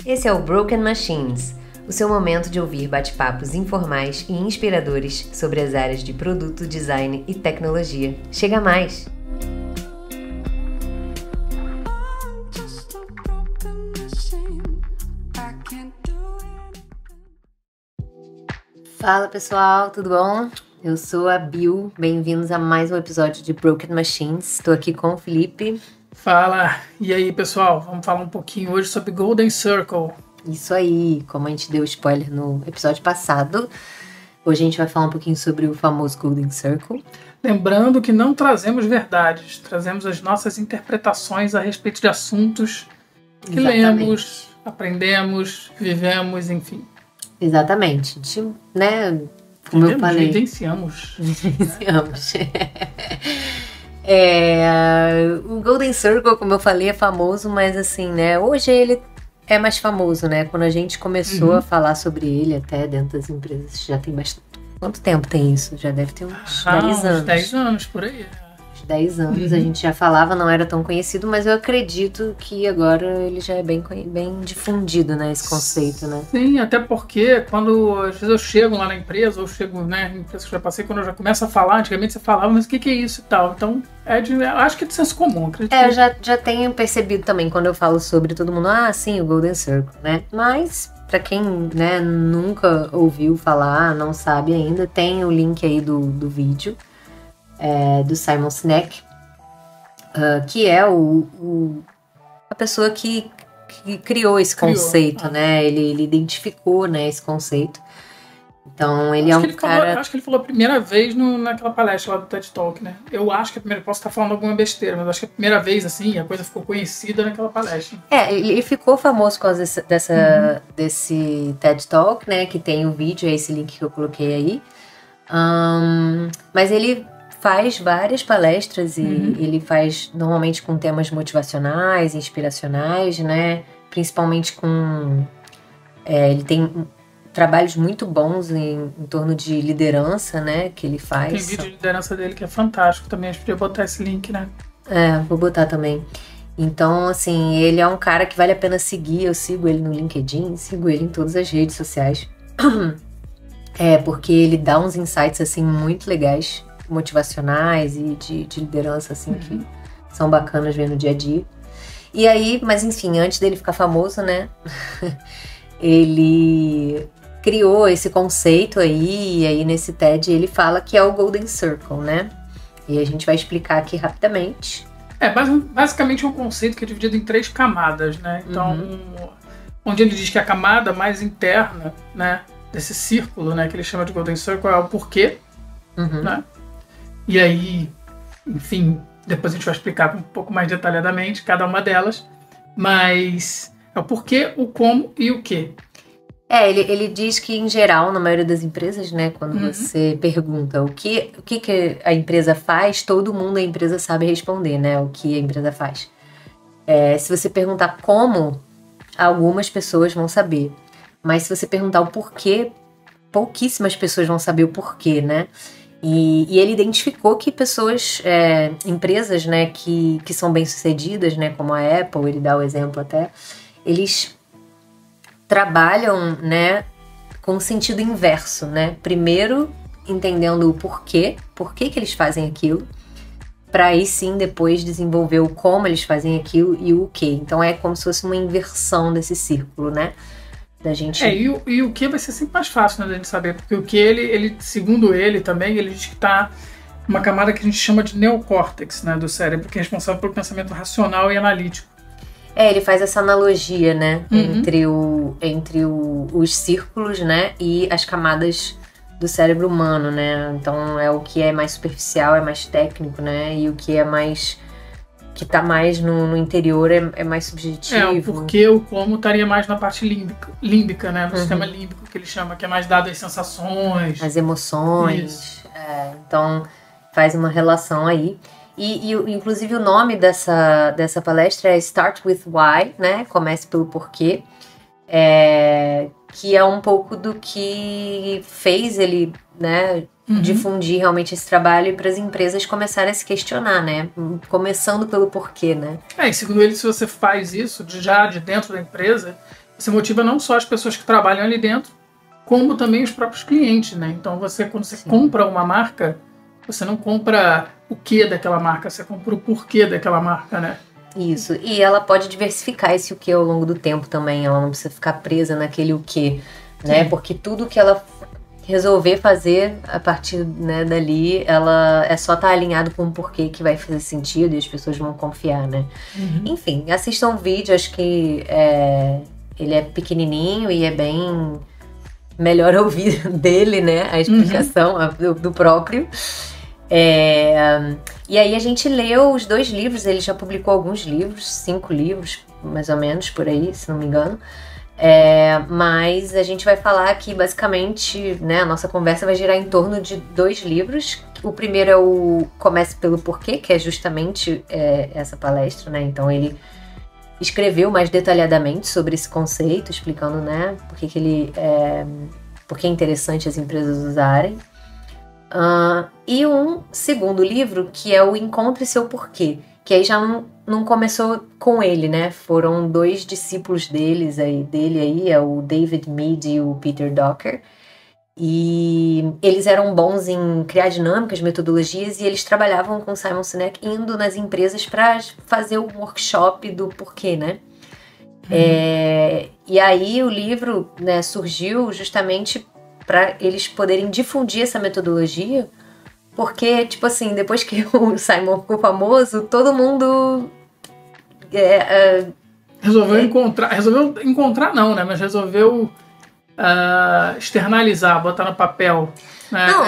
Esse é o Broken Machines, o seu momento de ouvir bate-papos informais e inspiradores sobre as áreas de produto, design e tecnologia. Chega mais! Fala pessoal, tudo bom? Eu sou a Bill, bem-vindos a mais um episódio de Broken Machines. Estou aqui com o Felipe. Fala! E aí, pessoal? Vamos falar um pouquinho hoje sobre Golden Circle. Isso aí, como a gente deu spoiler no episódio passado, hoje a gente vai falar um pouquinho sobre o famoso Golden Circle. Lembrando que não trazemos verdades, trazemos as nossas interpretações a respeito de assuntos que lemos, aprendemos, vivemos, enfim. Exatamente. A gente, né, como eu falei... Vivenciamos. Vivenciamos. O Golden Circle, como eu falei, é famoso, mas assim, né, hoje ele é mais famoso, né? Quando a gente começou a falar sobre ele, até dentro das empresas, já tem bastante... Quanto tempo tem isso? Já deve ter uns 10 anos. Uns 10 anos, por aí. Uns 10 anos, a gente já falava, não era tão conhecido, mas eu acredito que agora ele já é bem difundido, né, esse conceito, né? Sim, até porque quando às vezes eu chego lá na empresa, ou chego, né, em empresas que eu já passei, quando eu já começo a falar, antigamente você falava, mas o que é isso e tal? Então, acho que é de senso comum, acredito. Eu já tenho percebido também, quando eu falo sobre todo mundo, sim, o Golden Circle, né? Mas, pra quem, né, nunca ouviu falar, não sabe ainda, tem o link aí do vídeo do Simon Sinek, que é a pessoa que criou esse conceito, né? Ele identificou, né, esse conceito. Então, ele é um cara... Acho que ele falou a primeira vez naquela palestra lá do TED Talk, né? Eu acho que posso estar falando alguma besteira, mas acho que a primeira vez, assim, a coisa ficou conhecida naquela palestra. Ele ficou famoso por causa desse TED Talk, né? Que tem o vídeo, é esse link que eu coloquei aí. Mas ele faz várias palestras e ele faz normalmente com temas motivacionais, inspiracionais, né? Principalmente com... ele tem trabalhos muito bons em torno de liderança, né? Que ele faz. Tem vídeo de liderança dele que é fantástico também. A gente podia botar esse link, né? Vou botar também. Então, assim, ele é um cara que vale a pena seguir. Eu sigo ele no LinkedIn, sigo ele em todas as redes sociais. Porque ele dá uns insights, assim, muito legais, motivacionais e de liderança, assim, que são bacanas ver no dia a dia. E aí, mas enfim, antes dele ficar famoso, né? Ele criou esse conceito aí, e aí nesse TED ele fala que é o Golden Circle, né? E a gente vai explicar aqui rapidamente. Basicamente é um conceito que é dividido em 3 camadas, né? Então, onde ele diz que a camada mais interna, né, desse círculo, né, que ele chama de Golden Circle, é o porquê, né? E aí, enfim, depois a gente vai explicar um pouco mais detalhadamente cada uma delas, mas é o porquê, o como e o quê. Ele diz que, em geral, na maioria das empresas, né, quando você pergunta o que a empresa faz, todo mundo da empresa sabe responder, né, o que a empresa faz. Se você perguntar como, algumas pessoas vão saber. Mas se você perguntar o porquê, pouquíssimas pessoas vão saber o porquê, né? E ele identificou que pessoas, empresas, né, que são bem-sucedidas, né, como a Apple, ele dá o exemplo até, eles trabalham, né, com o sentido inverso, né? Primeiro, entendendo o porquê que eles fazem aquilo, para aí sim depois desenvolver o como eles fazem aquilo e o quê. Então é como se fosse uma inversão desse círculo, né? Da gente... E o que vai ser sempre mais fácil, né, da gente saber, porque o que ele, segundo ele também, ele diz que está uma camada que a gente chama de neocórtex, né, do cérebro, que é responsável pelo pensamento racional e analítico. Ele faz essa analogia, né, entre os círculos, né, e as camadas do cérebro humano, né. Então é o que é mais superficial, é mais técnico, né, e o que é mais... que tá mais no interior é mais subjetivo. Porque o como estaria mais na parte límbica, né? No sistema límbico, que ele chama, que é mais dado às sensações. As emoções. Então, faz uma relação aí. E inclusive, o nome dessa palestra é Start with Why, né? Comece pelo porquê. Que é um pouco do que fez ele, né, difundir realmente esse trabalho e para as empresas começarem a se questionar, né? Começando pelo porquê, né? E segundo ele, se você faz isso já de dentro da empresa, você motiva não só as pessoas que trabalham ali dentro, como também os próprios clientes, né? Então, quando você compra uma marca, você não compra o que daquela marca, você compra o porquê daquela marca, né? Isso, e ela pode diversificar esse o que ao longo do tempo também, ela não precisa ficar presa naquele o que, né? Sim. Porque tudo que ela resolver fazer a partir, né, dali, ela é só estar alinhado com o porquê que vai fazer sentido e as pessoas vão confiar, né? Enfim, assistam o vídeo, acho que ele é pequenininho e é bem melhor ouvir dele, né, a explicação do próprio. E aí a gente leu os 2 livros, ele já publicou alguns livros, 5 livros, mais ou menos, por aí, se não me engano. Mas a gente vai falar aqui, basicamente, né, a nossa conversa vai girar em torno de 2 livros. O primeiro é o Comece pelo Porquê, que é justamente essa palestra, né? Então ele escreveu mais detalhadamente sobre esse conceito, explicando, né, por que é interessante as empresas usarem. E um segundo livro, que é o Encontre Seu Porquê, que aí já não começou com ele, né? Foram 2 discípulos dele aí, é o David Mead e o Peter Drucker. E eles eram bons em criar dinâmicas, metodologias, e eles trabalhavam com Simon Sinek indo nas empresas para fazer o workshop do porquê, né? E aí o livro, né, surgiu justamente para eles poderem difundir essa metodologia, porque, tipo assim, depois que o Simon ficou famoso, todo mundo resolveu encontrar não, né? Mas resolveu externalizar, botar no papel. Né? Não,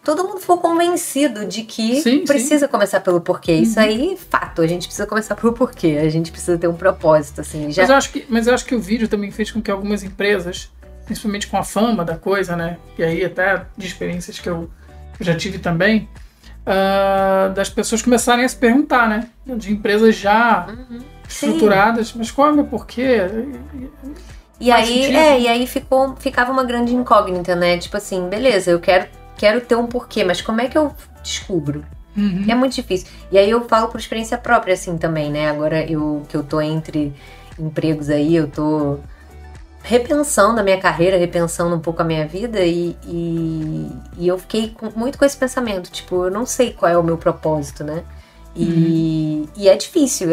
todo mundo ficou convencido de que precisa começar pelo porquê. Isso aí, fato, a gente precisa começar pelo porquê. A gente precisa ter um propósito, assim. Já... Mas eu acho que o vídeo também fez com que algumas empresas, principalmente com a fama da coisa, né? E aí até de experiências que eu já tive também, das pessoas começarem a se perguntar, né? De empresas já estruturadas, mas qual é o meu porquê? E aí ficava uma grande incógnita, né? Tipo assim, beleza, eu quero ter um porquê, mas como é que eu descubro? É muito difícil. E aí eu falo por experiência própria, assim, também, né? Agora que eu tô entre empregos aí, eu tô repensando a minha carreira, repensando um pouco a minha vida e eu fiquei muito com esse pensamento, tipo, eu não sei qual é o meu propósito, né? E é difícil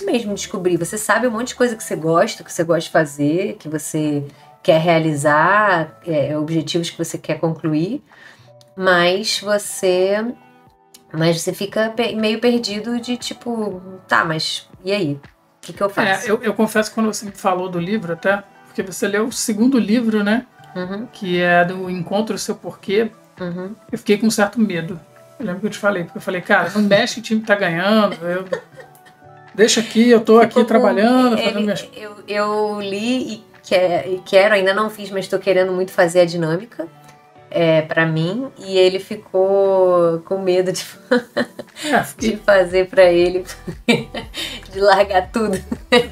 mesmo descobrir. Você sabe um monte de coisa que você gosta de fazer, que você quer realizar, objetivos que você quer concluir, mas você fica meio perdido de tipo, tá, mas e aí? O que eu faço? Eu confesso que quando você me falou do livro, até, porque você leu o segundo livro, né? Que é do Encontre o Seu Porquê, eu fiquei com um certo medo. Eu lembro que eu te falei, porque eu falei, cara, não mexe que o time tá ganhando, deixa aqui, eu tô aqui trabalhando, fazendo minhas... Eu li e quero, ainda não fiz, mas tô querendo muito fazer a dinâmica pra mim, e ele ficou com medo de fazer pra ele, de largar tudo.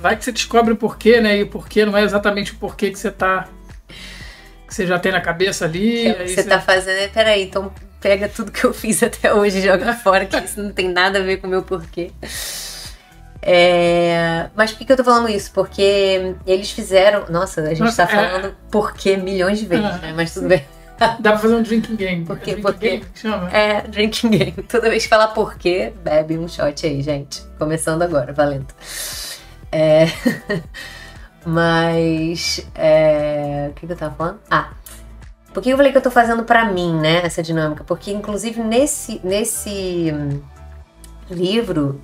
Vai que você descobre o porquê, né, e o porquê não é exatamente o porquê que você já tem na cabeça ali. Você tá fazendo, peraí, então pega tudo que eu fiz até hoje e joga fora, que isso não tem nada a ver com o meu porquê. Mas por que eu tô falando isso? Porque eles fizeram... Nossa, a gente tá falando porquê milhões de vezes, né? Mas tudo bem. Dá pra fazer um drinking game. Porque game, chama? Drinking game. Toda vez que falar porquê, bebe um shot aí, gente. Começando agora, valendo. Mas... o que eu tava falando? Por que eu falei que eu tô fazendo pra mim, né, essa dinâmica? Porque, inclusive, nesse livro,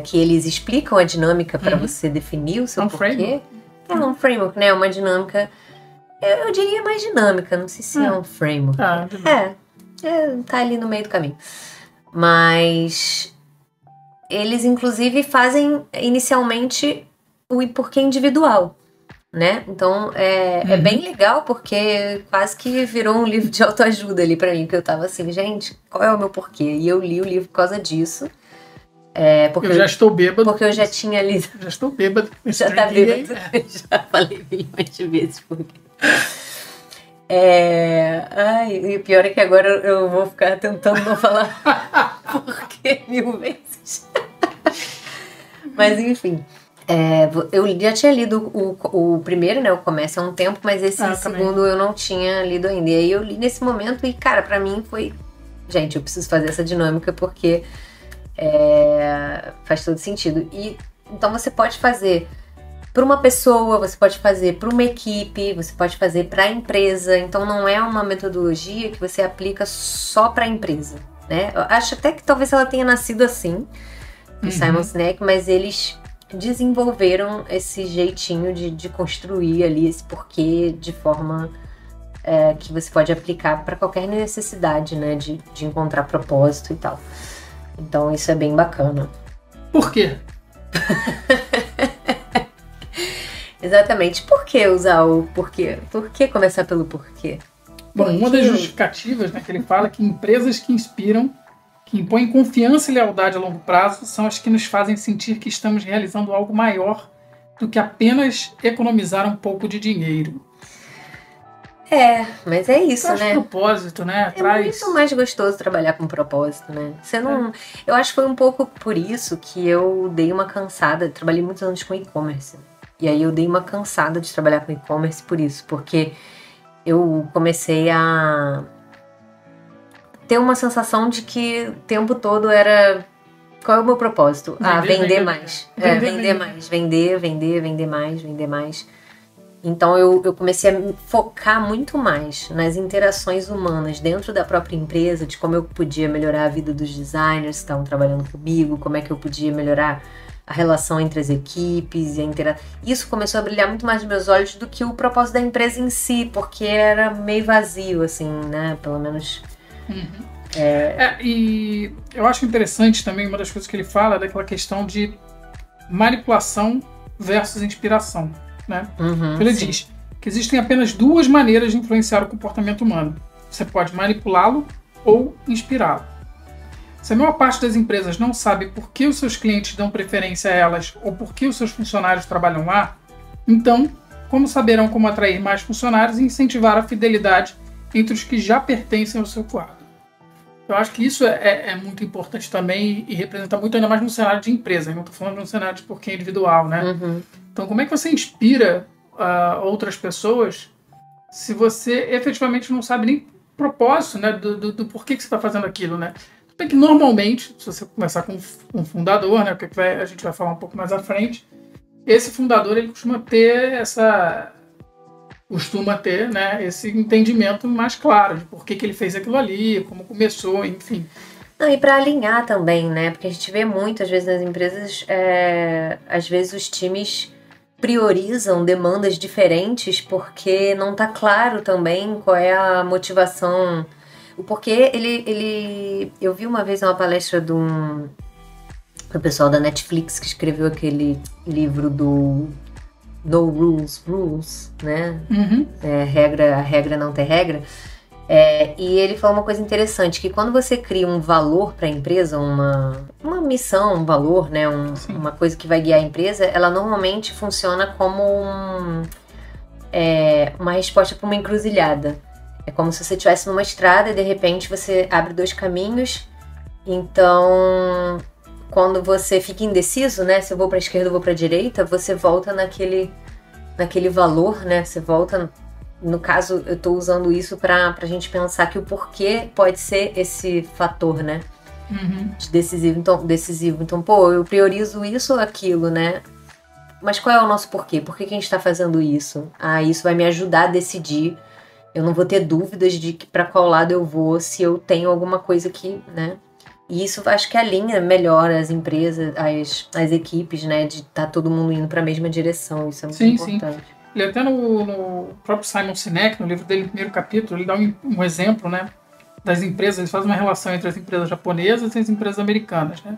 que eles explicam a dinâmica pra você definir o seu porquê. Framework. É um framework, né? Uma dinâmica... Eu diria mais dinâmica, não sei se é um framework. Tá ali no meio do caminho. Mas eles, inclusive, fazem inicialmente o porquê individual, né? Então é bem legal, porque quase que virou um livro de autoajuda ali pra mim, porque eu tava assim, gente, qual é o meu porquê? E eu li o livro por causa disso. Porque eu já estou bêbado. Porque eu já tinha lido. Já estou bêbado. Já tá bêbado. Já falei milhões de vezes porque... e o pior é que agora eu vou ficar tentando não falar porquê 1000 vezes. Mas enfim. Eu já tinha lido o primeiro, né, o Comece há um tempo, mas esse segundo também. Eu não tinha lido ainda. E aí eu li nesse momento e, cara, pra mim foi... Gente, eu preciso fazer essa dinâmica porque faz todo sentido. E então você pode fazer para uma pessoa, você pode fazer para uma equipe, você pode fazer para a empresa. Então não é uma metodologia que você aplica só para a empresa, né? Eu acho até que talvez ela tenha nascido assim, do Simon Sinek, mas eles desenvolveram esse jeitinho de construir ali esse porquê de forma que você pode aplicar para qualquer necessidade, né? De encontrar propósito e tal. Então isso é bem bacana. Por quê? Exatamente. Por que usar o porquê? Por que começar pelo porquê? Bom, uma das justificativas, né, que ele fala que empresas que inspiram, que impõem confiança e lealdade a longo prazo, são as que nos fazem sentir que estamos realizando algo maior do que apenas economizar um pouco de dinheiro. Mas é isso, Traz né? propósito, né? É muito mais gostoso trabalhar com propósito, né? Você não... Eu acho que foi um pouco por isso que eu dei uma cansada. Eu trabalhei muitos anos com e-commerce. E aí eu dei uma cansada de trabalhar com e-commerce por isso. Porque eu comecei a ter uma sensação de que o tempo todo era... Qual é o meu propósito? Vender mais. Vender mais. Vender mais. Então eu comecei a focar muito mais nas interações humanas dentro da própria empresa, de como eu podia melhorar a vida dos designers que estavam trabalhando comigo, como é que eu podia melhorar a relação entre as equipes e Isso começou a brilhar muito mais nos meus olhos do que o propósito da empresa em si, porque era meio vazio, assim, né? Pelo menos... E eu acho interessante também, uma das coisas que ele fala é daquela questão de manipulação versus inspiração, né? Ele diz que existem apenas duas maneiras de influenciar o comportamento humano. Você pode manipulá-lo ou inspirá-lo. Se a maior parte das empresas não sabe por que os seus clientes dão preferência a elas ou por que os seus funcionários trabalham lá, então, como saberão como atrair mais funcionários e incentivar a fidelidade entre os que já pertencem ao seu quadro? Eu acho que isso é muito importante também e representa muito, ainda mais no cenário de empresa. Eu não estou falando de um cenário de porquê individual, né? Então, como é que você inspira outras pessoas se você efetivamente não sabe nem propósito, né, do porquê que você está fazendo aquilo, né? Tem que normalmente, se você começar com um fundador, né, que a gente vai falar um pouco mais à frente, esse fundador ele costuma ter né, esse entendimento mais claro de por que ele fez aquilo ali, como começou, enfim. Não, e para alinhar também, né? Porque a gente vê muito, às vezes, nas empresas, às vezes os times priorizam demandas diferentes porque não tá claro também qual é a motivação. O porquê eu vi uma vez uma palestra do pessoal da Netflix que escreveu aquele livro do No Rules, né? A regra não tem regra. E ele falou uma coisa interessante, que quando você cria um valor para a empresa, uma missão, um valor, né? Uma coisa que vai guiar a empresa, ela normalmente funciona como uma resposta para uma encruzilhada. É como se você estivesse numa estrada e de repente você abre dois caminhos. Então, quando você fica indeciso, né? Se eu vou para a esquerda ou vou para a direita, você volta naquele valor, né? Você volta... No caso, eu estou usando isso para a gente pensar que o porquê pode ser esse fator, né? De decisivo. Então, pô, eu priorizo isso ou aquilo, né? Mas qual é o nosso porquê? Por que a gente está fazendo isso? Isso vai me ajudar a decidir. Eu não vou ter dúvidas de para qual lado eu vou se eu tenho alguma coisa que, né? E isso acho que alinha melhor as empresas, as equipes, né? De estar todo mundo indo para a mesma direção. Isso é muito importante. Sim. Ele até no próprio Simon Sinek, no livro dele, no primeiro capítulo, ele dá um exemplo, né, das empresas. Ele faz uma relação entre as empresas japonesas e as empresas americanas, né?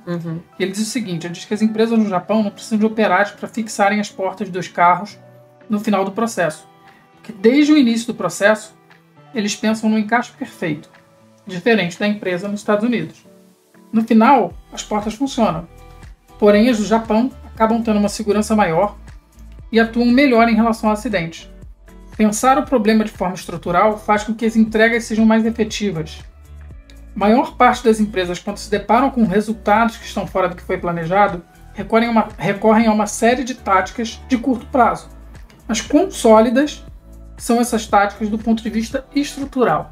E ele diz o seguinte: ele diz que as empresas no Japão não precisam de operários para fixarem as portas dos carros no final do processo, porque desde o início do processo eles pensam no encaixe perfeito, diferente da empresa nos Estados Unidos. No final, as portas funcionam, porém as do Japão acabam tendo uma segurança maior e atuam melhor em relação a acidentes. Pensar o problema de forma estrutural faz com que as entregas sejam mais efetivas. A maior parte das empresas, quando se deparam com resultados que estão fora do que foi planejado, recorrem a uma série de táticas de curto prazo. Mas quão sólidas são essas táticas do ponto de vista estrutural?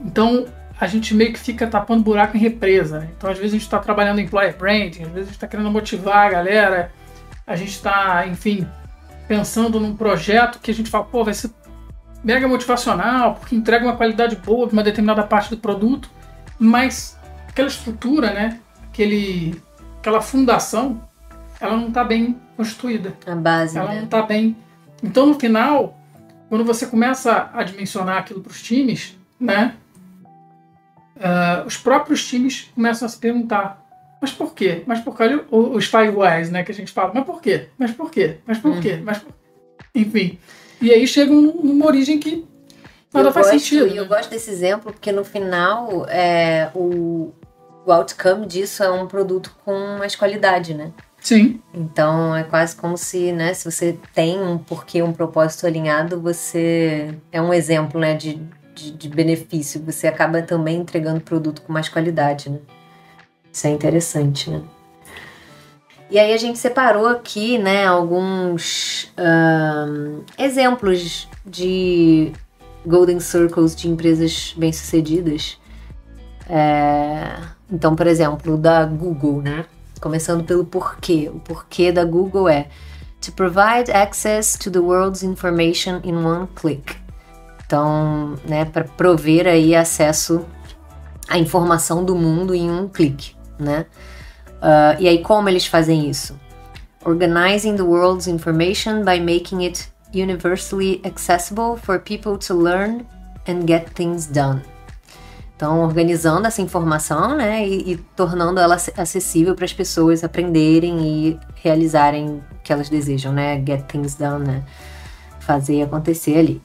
Então, a gente meio que fica tapando buraco em represa, né? Então, às vezes a gente está trabalhando em employer branding, às vezes a gente está querendo motivar a galera, a gente está, enfim, pensando num projeto que a gente fala, pô, vai ser mega motivacional, porque entrega uma qualidade boa para uma determinada parte do produto, mas aquela estrutura, né? Aquela fundação, ela não está bem constituída. A base, ela né? não está bem. Então, no final, quando você começa a dimensionar aquilo para os times, né? Os próprios times começam a se perguntar, mas por quê? Mas por quê? Os five whys, né, que a gente fala, mas por quê? Mas por quê? Mas por quê? Mas por... Enfim. E aí chega numa origem que nada faz sentido. E eu gosto desse exemplo porque no final o outcome disso é um produto com mais qualidade, né? Sim. Então é quase como se, né, se você tem um porquê, um propósito alinhado, você é um exemplo, né, de benefício. Você acaba também entregando produto com mais qualidade, né? Isso é interessante, né? E aí a gente separou aqui, né, alguns exemplos de Golden Circles de empresas bem-sucedidas. Então, por exemplo, da Google, né? Começando pelo porquê. O porquê da Google é to provide access to the world's information in one click. Então, né, para prover aí acesso à informação do mundo em um clique, né? E aí como eles fazem isso? Organizing the world's information by making it universally accessible for people to learn and get things done. Então, organizando essa informação, né, e tornando ela acessível para as pessoas aprenderem e realizarem o que elas desejam, né? Get things done, né? Fazer acontecer ali.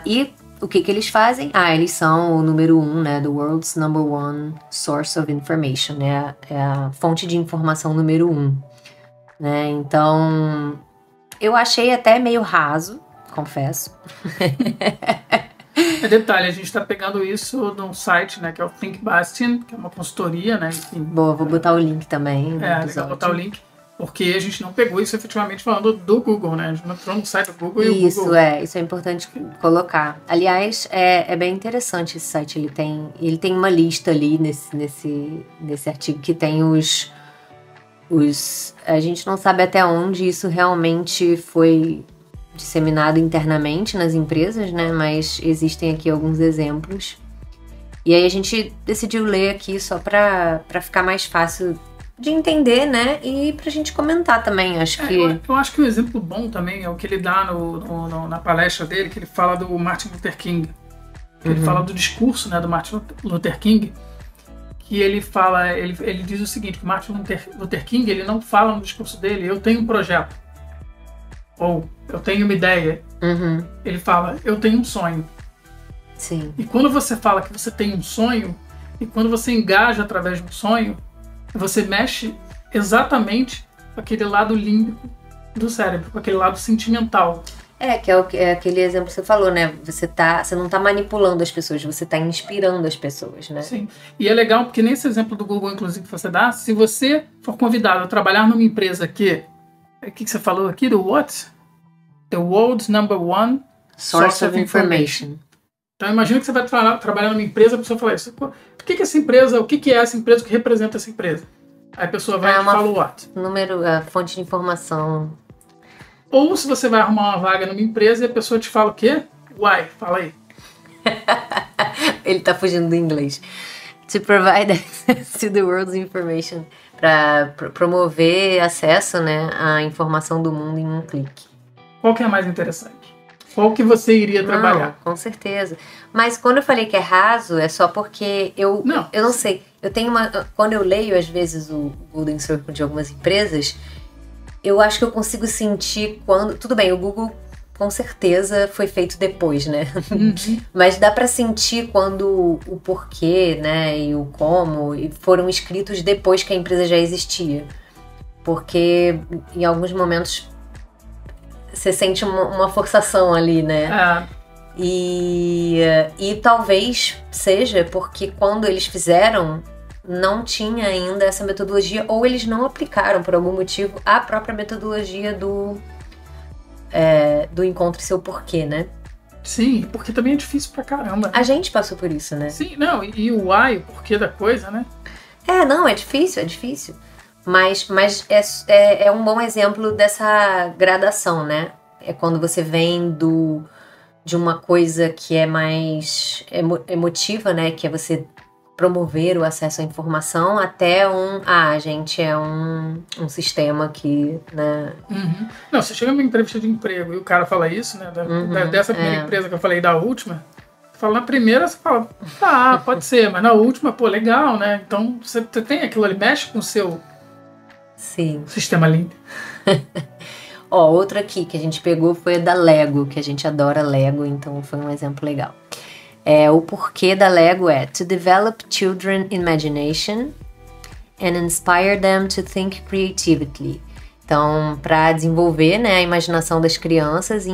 E o que eles fazem? Eles são o número 1, né, the world's number one source of information, né, é a fonte de informação número 1, né, então eu achei até meio raso, confesso. Detalhe, a gente está pegando isso num site, né, que é o Think Bastion, que é uma consultoria, né, enfim. Boa, vou botar o link também. Legal botar o link. Porque a gente não pegou isso efetivamente falando do Google, né? A gente não entrou no site do Google e o Google... Isso é importante colocar. Aliás, é bem interessante esse site. Ele tem uma lista ali nesse artigo que tem os... A gente não sabe até onde isso realmente foi disseminado internamente nas empresas, né? Mas existem aqui alguns exemplos. E aí a gente decidiu ler aqui só para ficar mais fácil de entender, né? E pra gente comentar também, acho que... Eu acho que um exemplo bom também é o que ele dá na palestra dele, que ele fala do Martin Luther King. Ele fala do discurso, né, do Martin Luther King, que ele fala, ele diz o seguinte, que o Martin Luther King, ele não fala no discurso dele, eu tenho um projeto, ou eu tenho uma ideia. Ele fala, eu tenho um sonho. Sim. E quando você fala que você tem um sonho, e quando você engaja através de um sonho, você mexe exatamente com aquele lado límbico do cérebro, com aquele lado sentimental. Que é aquele exemplo que você falou, né? Você não está manipulando as pessoas, você está inspirando as pessoas, né? Sim. E é legal porque nesse exemplo do Google, inclusive, que você dá, se você for convidado a trabalhar numa empresa que... O que você falou aqui? Do what? The world's number one source of information. Então imagina que você vai trabalhar numa empresa, a pessoa fala isso. O que é essa empresa? O que é essa empresa? O que representa essa empresa? Aí a pessoa vai e fala o what? Fonte de informação. Ou se você vai arrumar uma vaga numa empresa e a pessoa te fala o quê? Why? Fala aí. Ele tá fugindo do inglês. To provide access to the world's information. Para promover acesso, né, à informação do mundo em um clique. Qual que é mais interessante? Qual que você iria trabalhar? Com certeza. Mas quando eu falei que é raso, é só porque eu não sei. Eu tenho quando eu leio, às vezes, o Golden Circle de algumas empresas, eu acho que eu consigo sentir quando... Tudo bem, o Google, com certeza, foi feito depois, né? Mas dá pra sentir quando o porquê, né, e o como foram escritos depois que a empresa já existia. Porque, em alguns momentos, você sente uma forçação ali, né? E talvez seja porque quando eles fizeram, não tinha ainda essa metodologia, ou eles não aplicaram, por algum motivo, a própria metodologia do encontre seu porquê, né? Sim, porque também é difícil pra caramba. A gente passou por isso, né? Sim, não, e o why, o porquê da coisa, né? Não, é difícil. Mas é um bom exemplo dessa gradação, né? É quando você vem de uma coisa que é mais emotiva, né? Que é você promover o acesso à informação, até a gente é um sistema que, né? Uhum. Não, você chega numa entrevista de emprego e o cara fala isso, né? Dessa primeira empresa que eu falei, da última, você fala na primeira, você fala, tá, pode ser, mas na última, pô, legal, né? Então você tem aquilo ali, mexe com o seu sistema lindo. Outra aqui que a gente pegou foi a da Lego, que a gente adora Lego, então foi um exemplo legal. O porquê da Lego é to develop children imagination and inspire them to think creatively. Então, para desenvolver, né, a imaginação das crianças e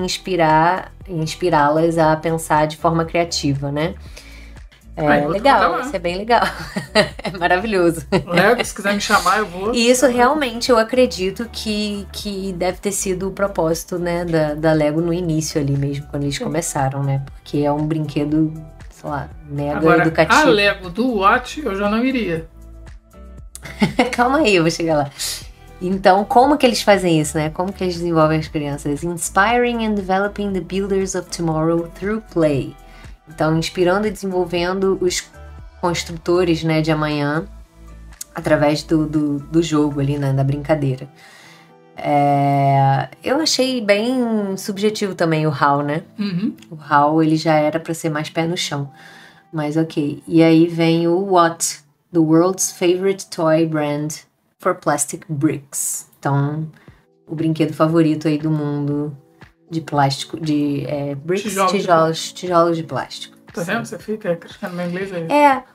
inspirá-las a pensar de forma criativa, né? Legal, isso é bem legal. É maravilhoso. Lego, se quiser me chamar, eu vou. E isso realmente eu acredito que deve ter sido o propósito, né, da Lego no início ali mesmo, quando eles começaram, né? Porque é um brinquedo, sei lá, mega educativo. A Lego do Watch eu já não iria. Calma aí, eu vou chegar lá. Então, como que eles fazem isso, né? Como que eles desenvolvem as crianças? Inspiring and developing the builders of tomorrow through play. Então, inspirando e desenvolvendo os construtores, né, de amanhã através do jogo ali, né, da brincadeira. Eu achei bem subjetivo também o how, né? Uhum. O how, ele já era para ser mais pé no chão. Mas ok. E aí vem o what, the world's favorite toy brand for plastic bricks. Então, o brinquedo favorito aí do mundo de plástico, de bricks, tijolos de plástico. Tá vendo? Você fica criticando meu inglês aí.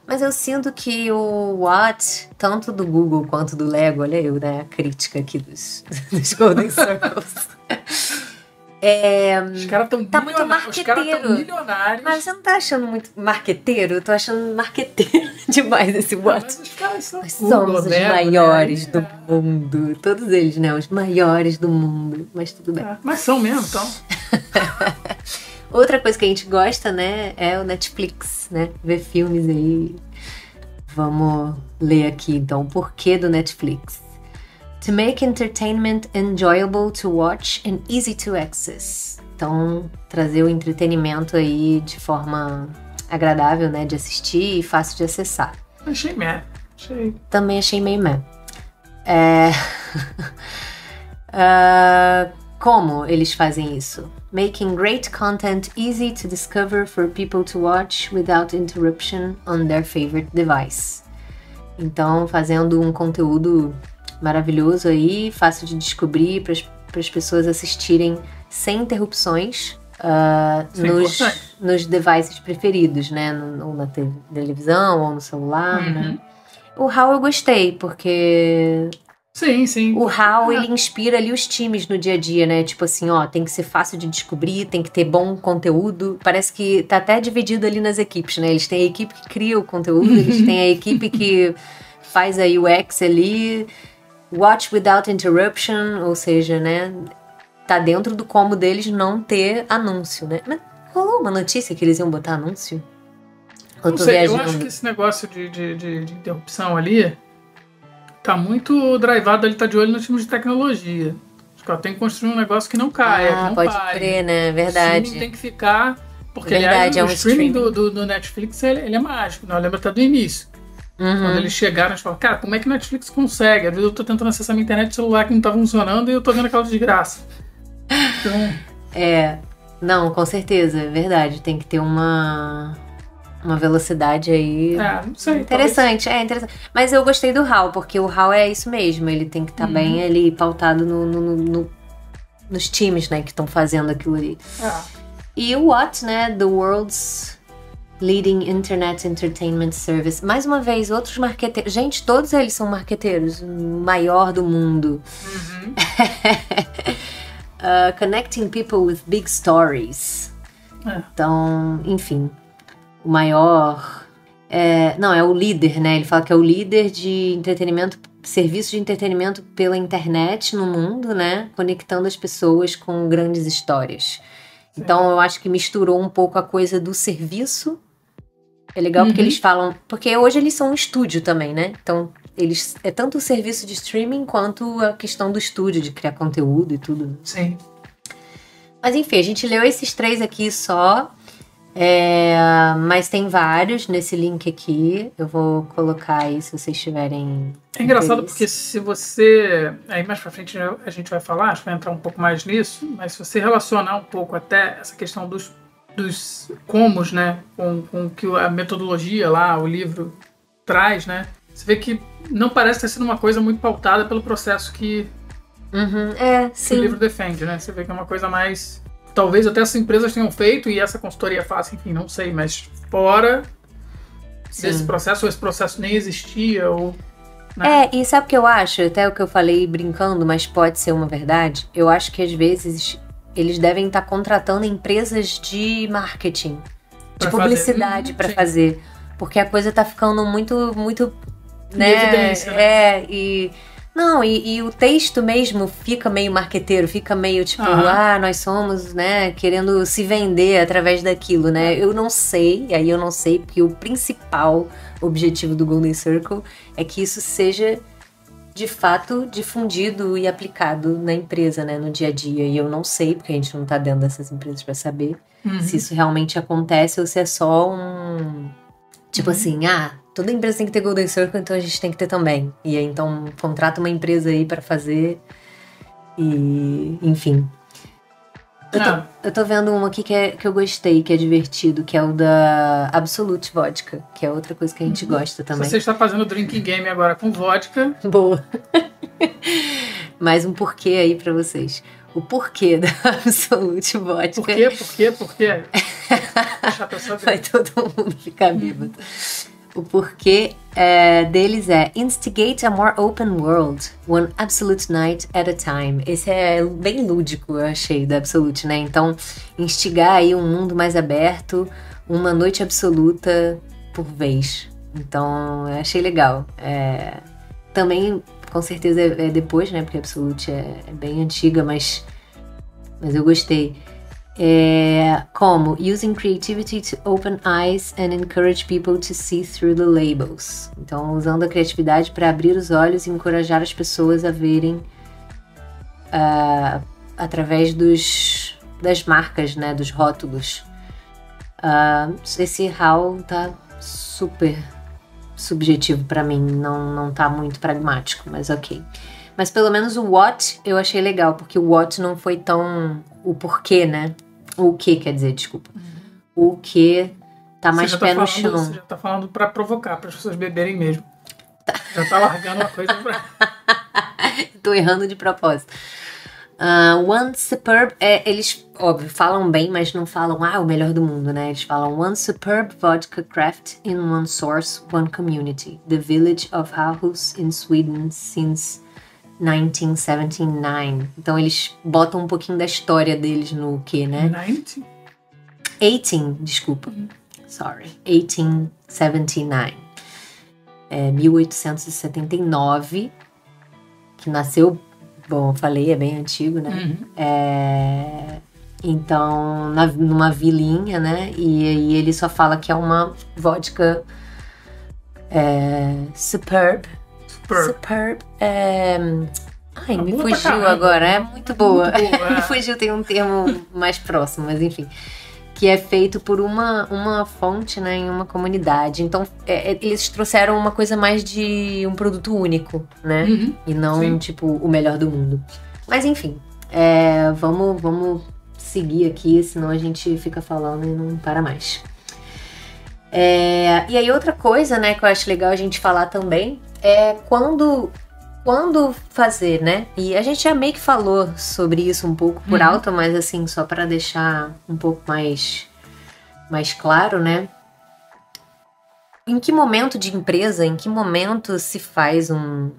Mas eu sinto que o what, tanto do Google quanto do Lego, olha eu, né, a crítica aqui dos Golden Circles. Os caras estão muito milionários. Mas você não tá achando muito marqueteiro? Eu tô achando marqueteiro demais esse what. Mas os caras são Nós somos os maiores do mundo. Todos eles, né? Os maiores do mundo. Mas tudo bem. Mas são mesmo, então. Outra coisa que a gente gosta, né, é o Netflix, né? Ver filmes aí. Vamos ler aqui, então, o porquê do Netflix. To make entertainment enjoyable to watch and easy to access. Então, trazer o entretenimento aí de forma agradável, né, de assistir e fácil de acessar. Achei meh. Também achei meio meh. Como eles fazem isso? Making great content easy to discover for people to watch without interruption on their favorite device. Então, fazendo um conteúdo maravilhoso aí, fácil de descobrir para as pessoas assistirem sem interrupções nos devices preferidos, né? Ou na televisão, ou no celular, né? O how eu gostei, porque... Sim. O how, ele inspira ali os times no dia a dia, né? Tipo assim, tem que ser fácil de descobrir, tem que ter bom conteúdo. Parece que tá até dividido ali nas equipes, né? Eles têm a equipe que cria o conteúdo, eles têm a equipe que faz a UX ali, watch without interruption, ou seja, né? Tá dentro do como deles não ter anúncio, né? Mas rolou uma notícia que eles iam botar anúncio? Não sei, eu acho que esse negócio de interrupção ali tá muito drivado, ele tá de olho no time de tecnologia. Acho que tem que construir um negócio que não caia, não pode pare. crer, né? Verdade. O streaming tem que ficar... Porque, verdade, aliás, o streaming do Netflix, ele é mágico, né? Eu lembro até do início. Quando eles chegaram, eles falaram, cara, como é que o Netflix consegue? Às vezes eu tô tentando acessar minha internet celular que não tá funcionando e eu tô vendo aquela desgraça. Então... Não, com certeza, é verdade. Tem que ter uma velocidade aí não sei, interessante. Talvez... interessante. Mas eu gostei do how, porque o how é isso mesmo. Ele tem que estar bem ali pautado nos times, né, que estão fazendo aquilo ali. E o what, né, the world's leading internet entertainment service. Mais uma vez, outros marqueteiros. Gente, todos eles são marqueteiros. O maior do mundo. Connecting people with big stories. Então, enfim, o maior Não, é o líder, né? Ele fala que é o líder de entretenimento, serviço de entretenimento pela internet no mundo, né? Conectando as pessoas com grandes histórias. Sim. Então, eu acho que misturou um pouco a coisa do serviço. É legal porque eles falam... Porque hoje eles são um estúdio também, né? Então, é tanto o serviço de streaming quanto a questão do estúdio, de criar conteúdo e tudo. Sim. Mas, enfim, a gente leu esses 3 aqui só. Mas tem vários nesse link aqui. Eu vou colocar aí se vocês tiverem. É engraçado porque se você... Aí mais pra frente a gente vai falar, acho que vai entrar um pouco mais nisso, mas se você relacionar um pouco até essa questão dos comos, né, com que a metodologia lá, o livro traz, né, você vê que não parece ter sido uma coisa muito pautada pelo processo que sim. o livro defende, né? Você vê que é uma coisa mais... Talvez até essas empresas tenham feito e essa consultoria faça, enfim, não sei, mas fora desse processo, ou esse processo nem existia, ou... Né? E sabe o que eu acho? Até o que eu falei brincando, mas pode ser uma verdade. Eu acho que às vezes eles devem estar contratando empresas de marketing, de publicidade para fazer. Porque a coisa tá ficando muito, muito, né? Evidência, né? E o texto mesmo fica meio marqueteiro, fica meio tipo, nós somos, né, querendo se vender através daquilo, né? Eu não sei, porque o principal objetivo do Golden Circle é que isso seja de fato difundido e aplicado na empresa, né, no dia a dia. E eu não sei, porque a gente não tá dentro dessas empresas para saber se isso realmente acontece ou se é só um... Tipo assim, toda empresa tem que ter Golden Circle, então a gente tem que ter também. E aí, então, contrata uma empresa aí pra fazer. E, enfim. Eu tô vendo uma aqui que eu gostei, que é divertido, que é o da Absolute Vodka, que é outra coisa que a gente gosta também. Se você está fazendo drinking game agora com vodka... Boa. Mais um porquê aí pra vocês. O porquê da Absolute Vodka. Por quê? Deixa a pessoa ver. Vai todo mundo ficar bêbado. O porquê deles é Instigate a more open world, one absolute night at a time. Esse é bem lúdico, eu achei, da Absolute, né? Então, instigar aí um mundo mais aberto, uma noite absoluta por vez. Então, eu achei legal. Também, com certeza, é depois, né? Porque a Absolute é bem antiga, mas eu gostei. Como using creativity to open eyes and encourage people to see through the labels. Então, usando a criatividade para abrir os olhos e encorajar as pessoas a verem através das marcas, né, dos rótulos. Esse how tá super subjetivo para mim, não tá muito pragmático, mas ok. Mas pelo menos o what eu achei legal, porque o what não foi tão o porquê, né? O que, quer dizer, desculpa. O que tá mais pé no chão. Você já tá falando pra provocar, para as pessoas beberem mesmo. Já tá largando uma coisa pra... Tô errando de propósito. One superb... eles, óbvio, falam bem, mas não falam, o melhor do mundo, né? Eles falam one superb vodka craft in one source, one community. The village of Aarhus in Sweden since 1979. Então eles botam um pouquinho da história deles no que, né? 18, desculpa. Sorry. 1879. 1879. Que nasceu... Bom, eu falei, é bem antigo, né? Então, numa vilinha, né? E aí ele só fala que é uma vodka superb. Me fugiu agora. É muito boa. Me fugiu, tem um termo mais próximo, mas enfim. Que é feito por uma fonte, né, em uma comunidade. Então, eles trouxeram uma coisa mais de um produto único, né? E não, tipo, o melhor do mundo. Mas, enfim, vamos seguir aqui, senão a gente fica falando e não para mais. E aí, outra coisa, né, que eu acho legal a gente falar também é quando fazer, né? E a gente já meio que falou sobre isso um pouco por alto, mas assim, só para deixar um pouco mais claro, né? Em que momento de empresa, em que momento se faz uma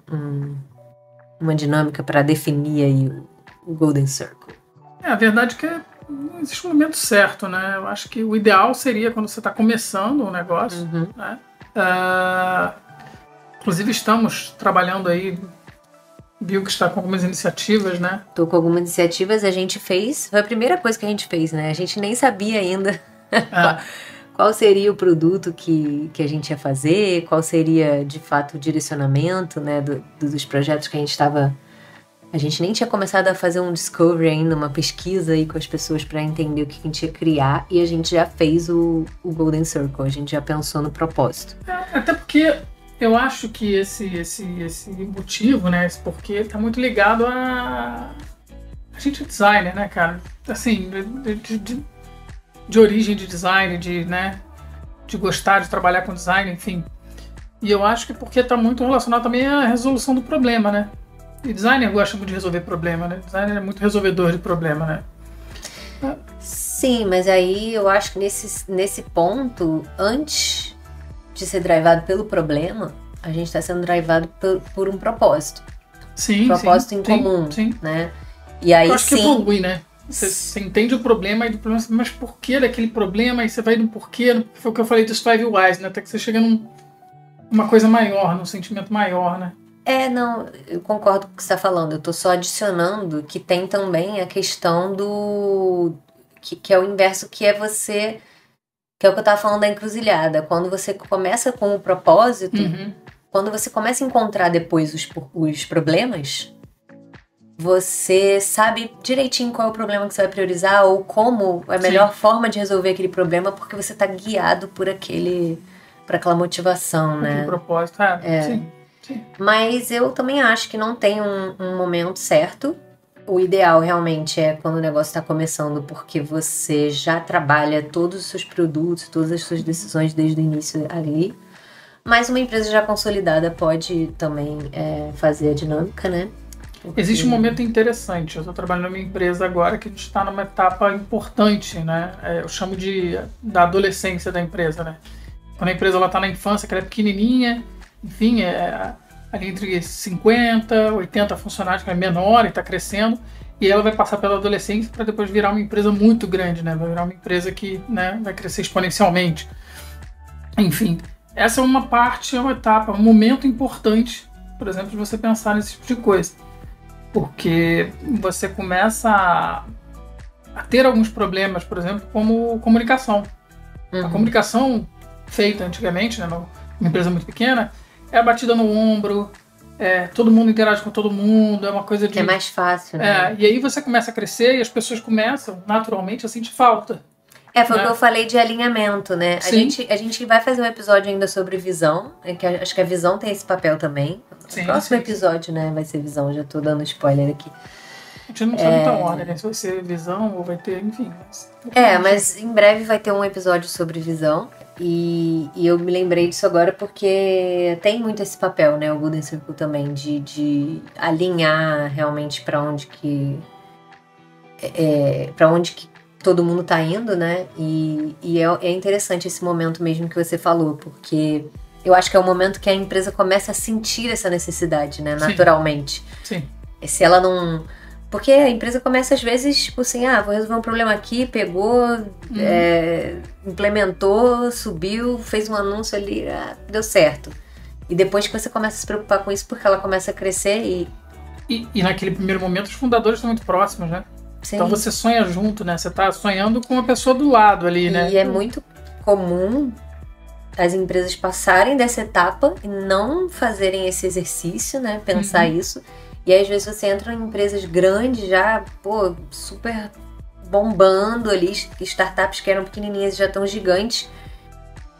dinâmica para definir aí o Golden Circle? A verdade é que não existe um momento certo, né? Eu acho que o ideal seria quando você está começando um negócio, né? Inclusive estamos trabalhando aí, viu que está com algumas iniciativas, né? Tô com algumas iniciativas, a gente fez, foi a primeira coisa que a gente fez, né? A gente nem sabia ainda qual seria o produto que a gente ia fazer, qual seria, de fato, o direcionamento, né, dos projetos que a gente estava... A gente nem tinha começado a fazer um discovery ainda, uma pesquisa aí com as pessoas para entender o que a gente ia criar, e a gente já fez o Golden Circle, a gente já pensou no propósito. Até porque eu acho que esse motivo, né, esse porquê, tá muito ligado a gente é designer, né, cara? Assim, de origem de design, né, de gostar de trabalhar com design, enfim. E eu acho que porque tá muito relacionado também à resolução do problema, né? E designer gosta muito de resolver problema, né? Designer é muito resolvedor de problema, né? Sim, mas aí eu acho que nesse ponto, antes de ser drivado pelo problema, a gente está sendo drivado por um propósito. Sim, propósito em comum, sim. né? E aí, eu acho que evolui, né? Você entende o problema, aí do problema, mas por que daquele problema? Aí você vai no porquê, foi o que eu falei dos Five Whys, né? Até que você chega numa coisa maior, num sentimento maior, né? Não, eu concordo com o que você está falando. Eu estou só adicionando que tem também a questão do... Que é o inverso, que é você... Que é o que eu estava falando da encruzilhada. Quando você começa com o propósito, quando você começa a encontrar depois os problemas, você sabe direitinho qual é o problema que você vai priorizar ou como é a melhor forma de resolver aquele problema, porque você está guiado por aquela motivação, né? Aquele propósito, sim. Mas eu também acho que não tem um momento certo. O ideal realmente é quando o negócio está começando, porque você já trabalha todos os seus produtos, todas as suas decisões desde o início ali. Mas uma empresa já consolidada pode também fazer a dinâmica, né? Porque... Existe um momento interessante. Eu estou trabalhando numa empresa agora que a gente está numa etapa importante, né? Eu chamo da adolescência da empresa, né? Quando a empresa está na infância, que ela é pequenininha, enfim, ali entre 50, 80 funcionários, que é menor e está crescendo, e ela vai passar pela adolescência para depois virar uma empresa muito grande, né? Vai virar uma empresa que, né, vai crescer exponencialmente. Enfim, essa é uma parte, é uma etapa, um momento importante, por exemplo, de você pensar nesse tipo de coisa. Porque você começa a ter alguns problemas, por exemplo, como comunicação. A comunicação feita antigamente, né, numa empresa muito pequena, é a batida no ombro, todo mundo interage com todo mundo, é uma coisa de... É mais fácil, né? E aí você começa a crescer e as pessoas começam, naturalmente, a sentir falta. Foi o que eu falei de alinhamento, né? A gente vai fazer um episódio ainda sobre visão, que acho que a visão tem esse papel também. O próximo episódio, né, vai ser visão, já tô dando spoiler aqui. A gente não sabe muita ordem, né? Se vai ser visão ou vai ter, enfim. Mas em breve vai ter um episódio sobre visão. E eu me lembrei disso agora porque tem muito esse papel, né? O Golden Circle também, de alinhar realmente para onde que todo mundo tá indo, né? E é interessante esse momento mesmo que você falou, porque eu acho que é o momento que a empresa começa a sentir essa necessidade, né? Naturalmente. Sim. Se ela não... Porque a empresa começa às vezes, tipo assim, vou resolver um problema aqui, pegou, implementou, subiu, fez um anúncio ali, deu certo. E depois que você começa a se preocupar com isso, porque ela começa a crescer e naquele primeiro momento os fundadores estão muito próximos, né? Sim. Então você sonha junto, né? Você tá sonhando com uma pessoa do lado ali, né? E é muito comum as empresas passarem dessa etapa e não fazerem esse exercício, né? Pensar isso. E aí, às vezes, você entra em empresas grandes já, super bombando ali, startups que eram pequenininhas e já estão gigantes,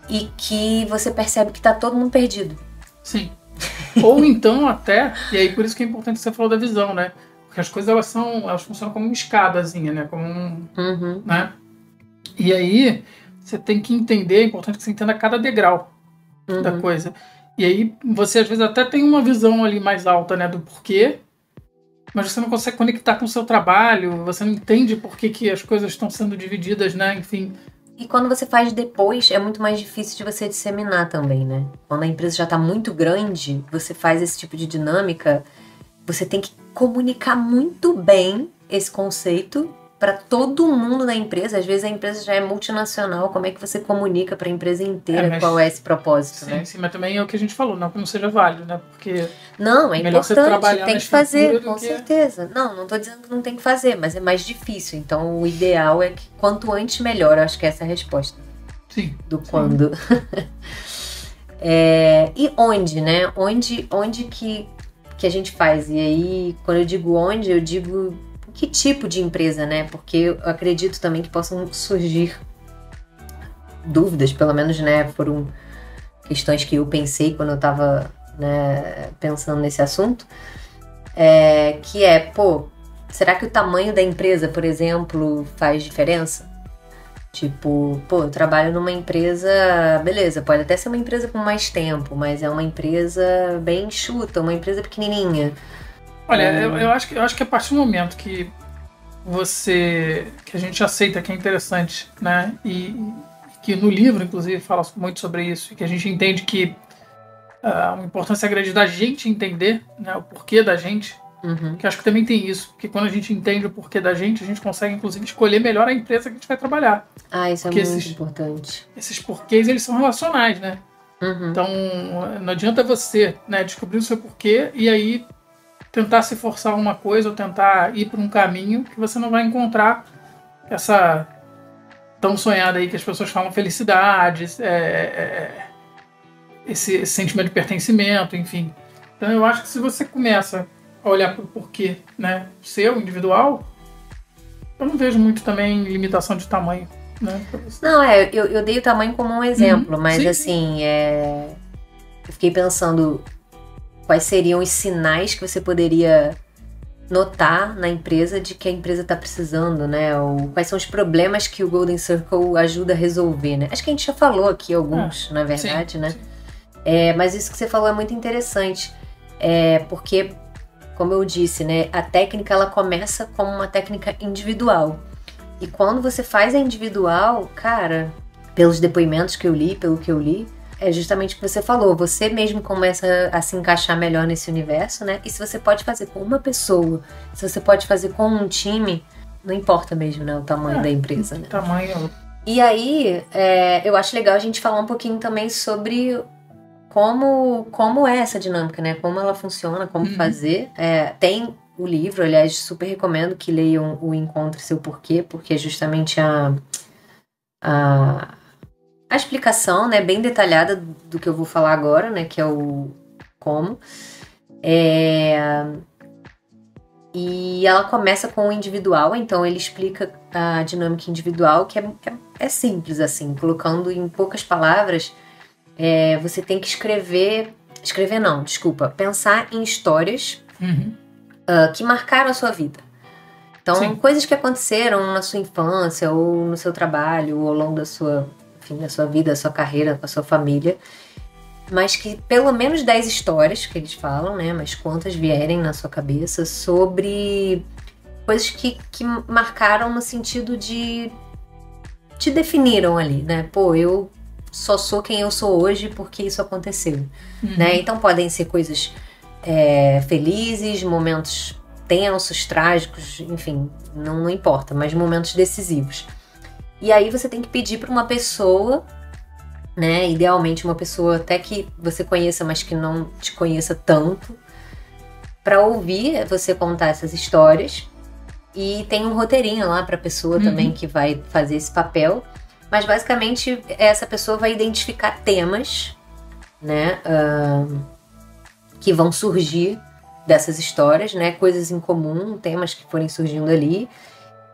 e que você percebe que tá todo mundo perdido. Sim. Ou então até, e aí por isso que é importante que você falou da visão, né? Porque as coisas, elas funcionam como uma escadazinha, né? Como né? E aí, você tem que entender, é importante que você entenda cada degrau da coisa. E aí, você às vezes até tem uma visão ali mais alta, né, do porquê, mas você não consegue conectar com o seu trabalho, você não entende por que as coisas estão sendo divididas, né, enfim. E quando você faz depois, é muito mais difícil de você disseminar também, né? Quando a empresa já está muito grande, você faz esse tipo de dinâmica, você tem que comunicar muito bem esse conceito para todo mundo na empresa. Às vezes a empresa já é multinacional, como é que você comunica para a empresa inteira qual é esse propósito, sim, né? Sim, mas também é o que a gente falou, não que não seja válido, né? Porque não, é importante, tem que fazer, com certeza. Não tô dizendo que não tem que fazer, mas é mais difícil. Então o ideal é que quanto antes melhor. Eu acho que essa é a resposta. Sim. Do quando. E onde, né? Onde que a gente faz? E aí, quando eu digo onde, eu digo que tipo de empresa, né? Porque eu acredito também que possam surgir dúvidas, pelo menos, né? Foram questões que eu pensei quando eu estava, né, pensando nesse assunto. Será que o tamanho da empresa, por exemplo, faz diferença? Tipo, eu trabalho numa empresa, beleza, pode até ser uma empresa com mais tempo, mas é uma empresa bem enxuta, uma empresa pequenininha. Olha, eu acho que a partir do momento que a gente aceita que é interessante, né, e que no livro, inclusive, fala muito sobre isso, e que a gente entende que a importância grande da gente entender, né, o porquê da gente, que acho que também tem isso, porque quando a gente entende o porquê da gente, a gente consegue, inclusive, escolher melhor a empresa que a gente vai trabalhar. Isso porque é muito importante. Esses porquês, eles são relacionais, né? Então, não adianta você, né, descobrir o seu porquê e aí tentar se forçar uma coisa ou tentar ir por um caminho que você não vai encontrar essa tão sonhada aí que as pessoas falam felicidade, esse sentimento de pertencimento, enfim. Então, eu acho que se você começa a olhar para o porquê, né, seu, individual, eu não vejo muito também limitação de tamanho, né? Não, eu dei o tamanho como um exemplo, mas sim, assim, eu fiquei pensando quais seriam os sinais que você poderia notar na empresa de que a empresa está precisando, né? Ou quais são os problemas que o Golden Circle ajuda a resolver, né? Acho que a gente já falou aqui alguns, na verdade, sim, né? Sim. Mas isso que você falou é muito interessante, porque, como eu disse, né, a técnica ela começa como uma técnica individual. E quando você faz a individual, cara, pelos depoimentos que eu li, pelo que eu li, é justamente o que você falou. Você mesmo começa a se encaixar melhor nesse universo, né? E se você pode fazer com uma pessoa, se você pode fazer com um time, não importa mesmo, né, o tamanho da empresa, né? Tamanho. E aí, eu acho legal a gente falar um pouquinho também sobre como é essa dinâmica, né? Como ela funciona, como fazer. Tem o livro, aliás, super recomendo que leiam o Encontre Seu Porquê, porque é justamente a explicação, né, bem detalhada do que eu vou falar agora, né, que é o como. E ela começa com o individual, então ele explica a dinâmica individual, que é simples, assim, colocando em poucas palavras. Você tem que pensar em histórias que marcaram a sua vida. Então, sim, coisas que aconteceram na sua infância ou no seu trabalho ou ao longo da sua vida, da sua carreira, com a sua família, mas que pelo menos 10 histórias que eles falam, né, mas quantas vierem na sua cabeça sobre coisas que marcaram no sentido de te definiram ali, né? Eu só sou quem eu sou hoje porque isso aconteceu, né? Então podem ser coisas felizes, momentos tensos, trágicos, enfim, não importa, mas momentos decisivos. E aí você tem que pedir para uma pessoa, né? Idealmente uma pessoa até que você conheça, mas que não te conheça tanto, para ouvir você contar essas histórias. E tem um roteirinho lá para a pessoa também que vai fazer esse papel. Mas basicamente essa pessoa vai identificar temas, né, que vão surgir dessas histórias, né, coisas em comum, temas que forem surgindo ali.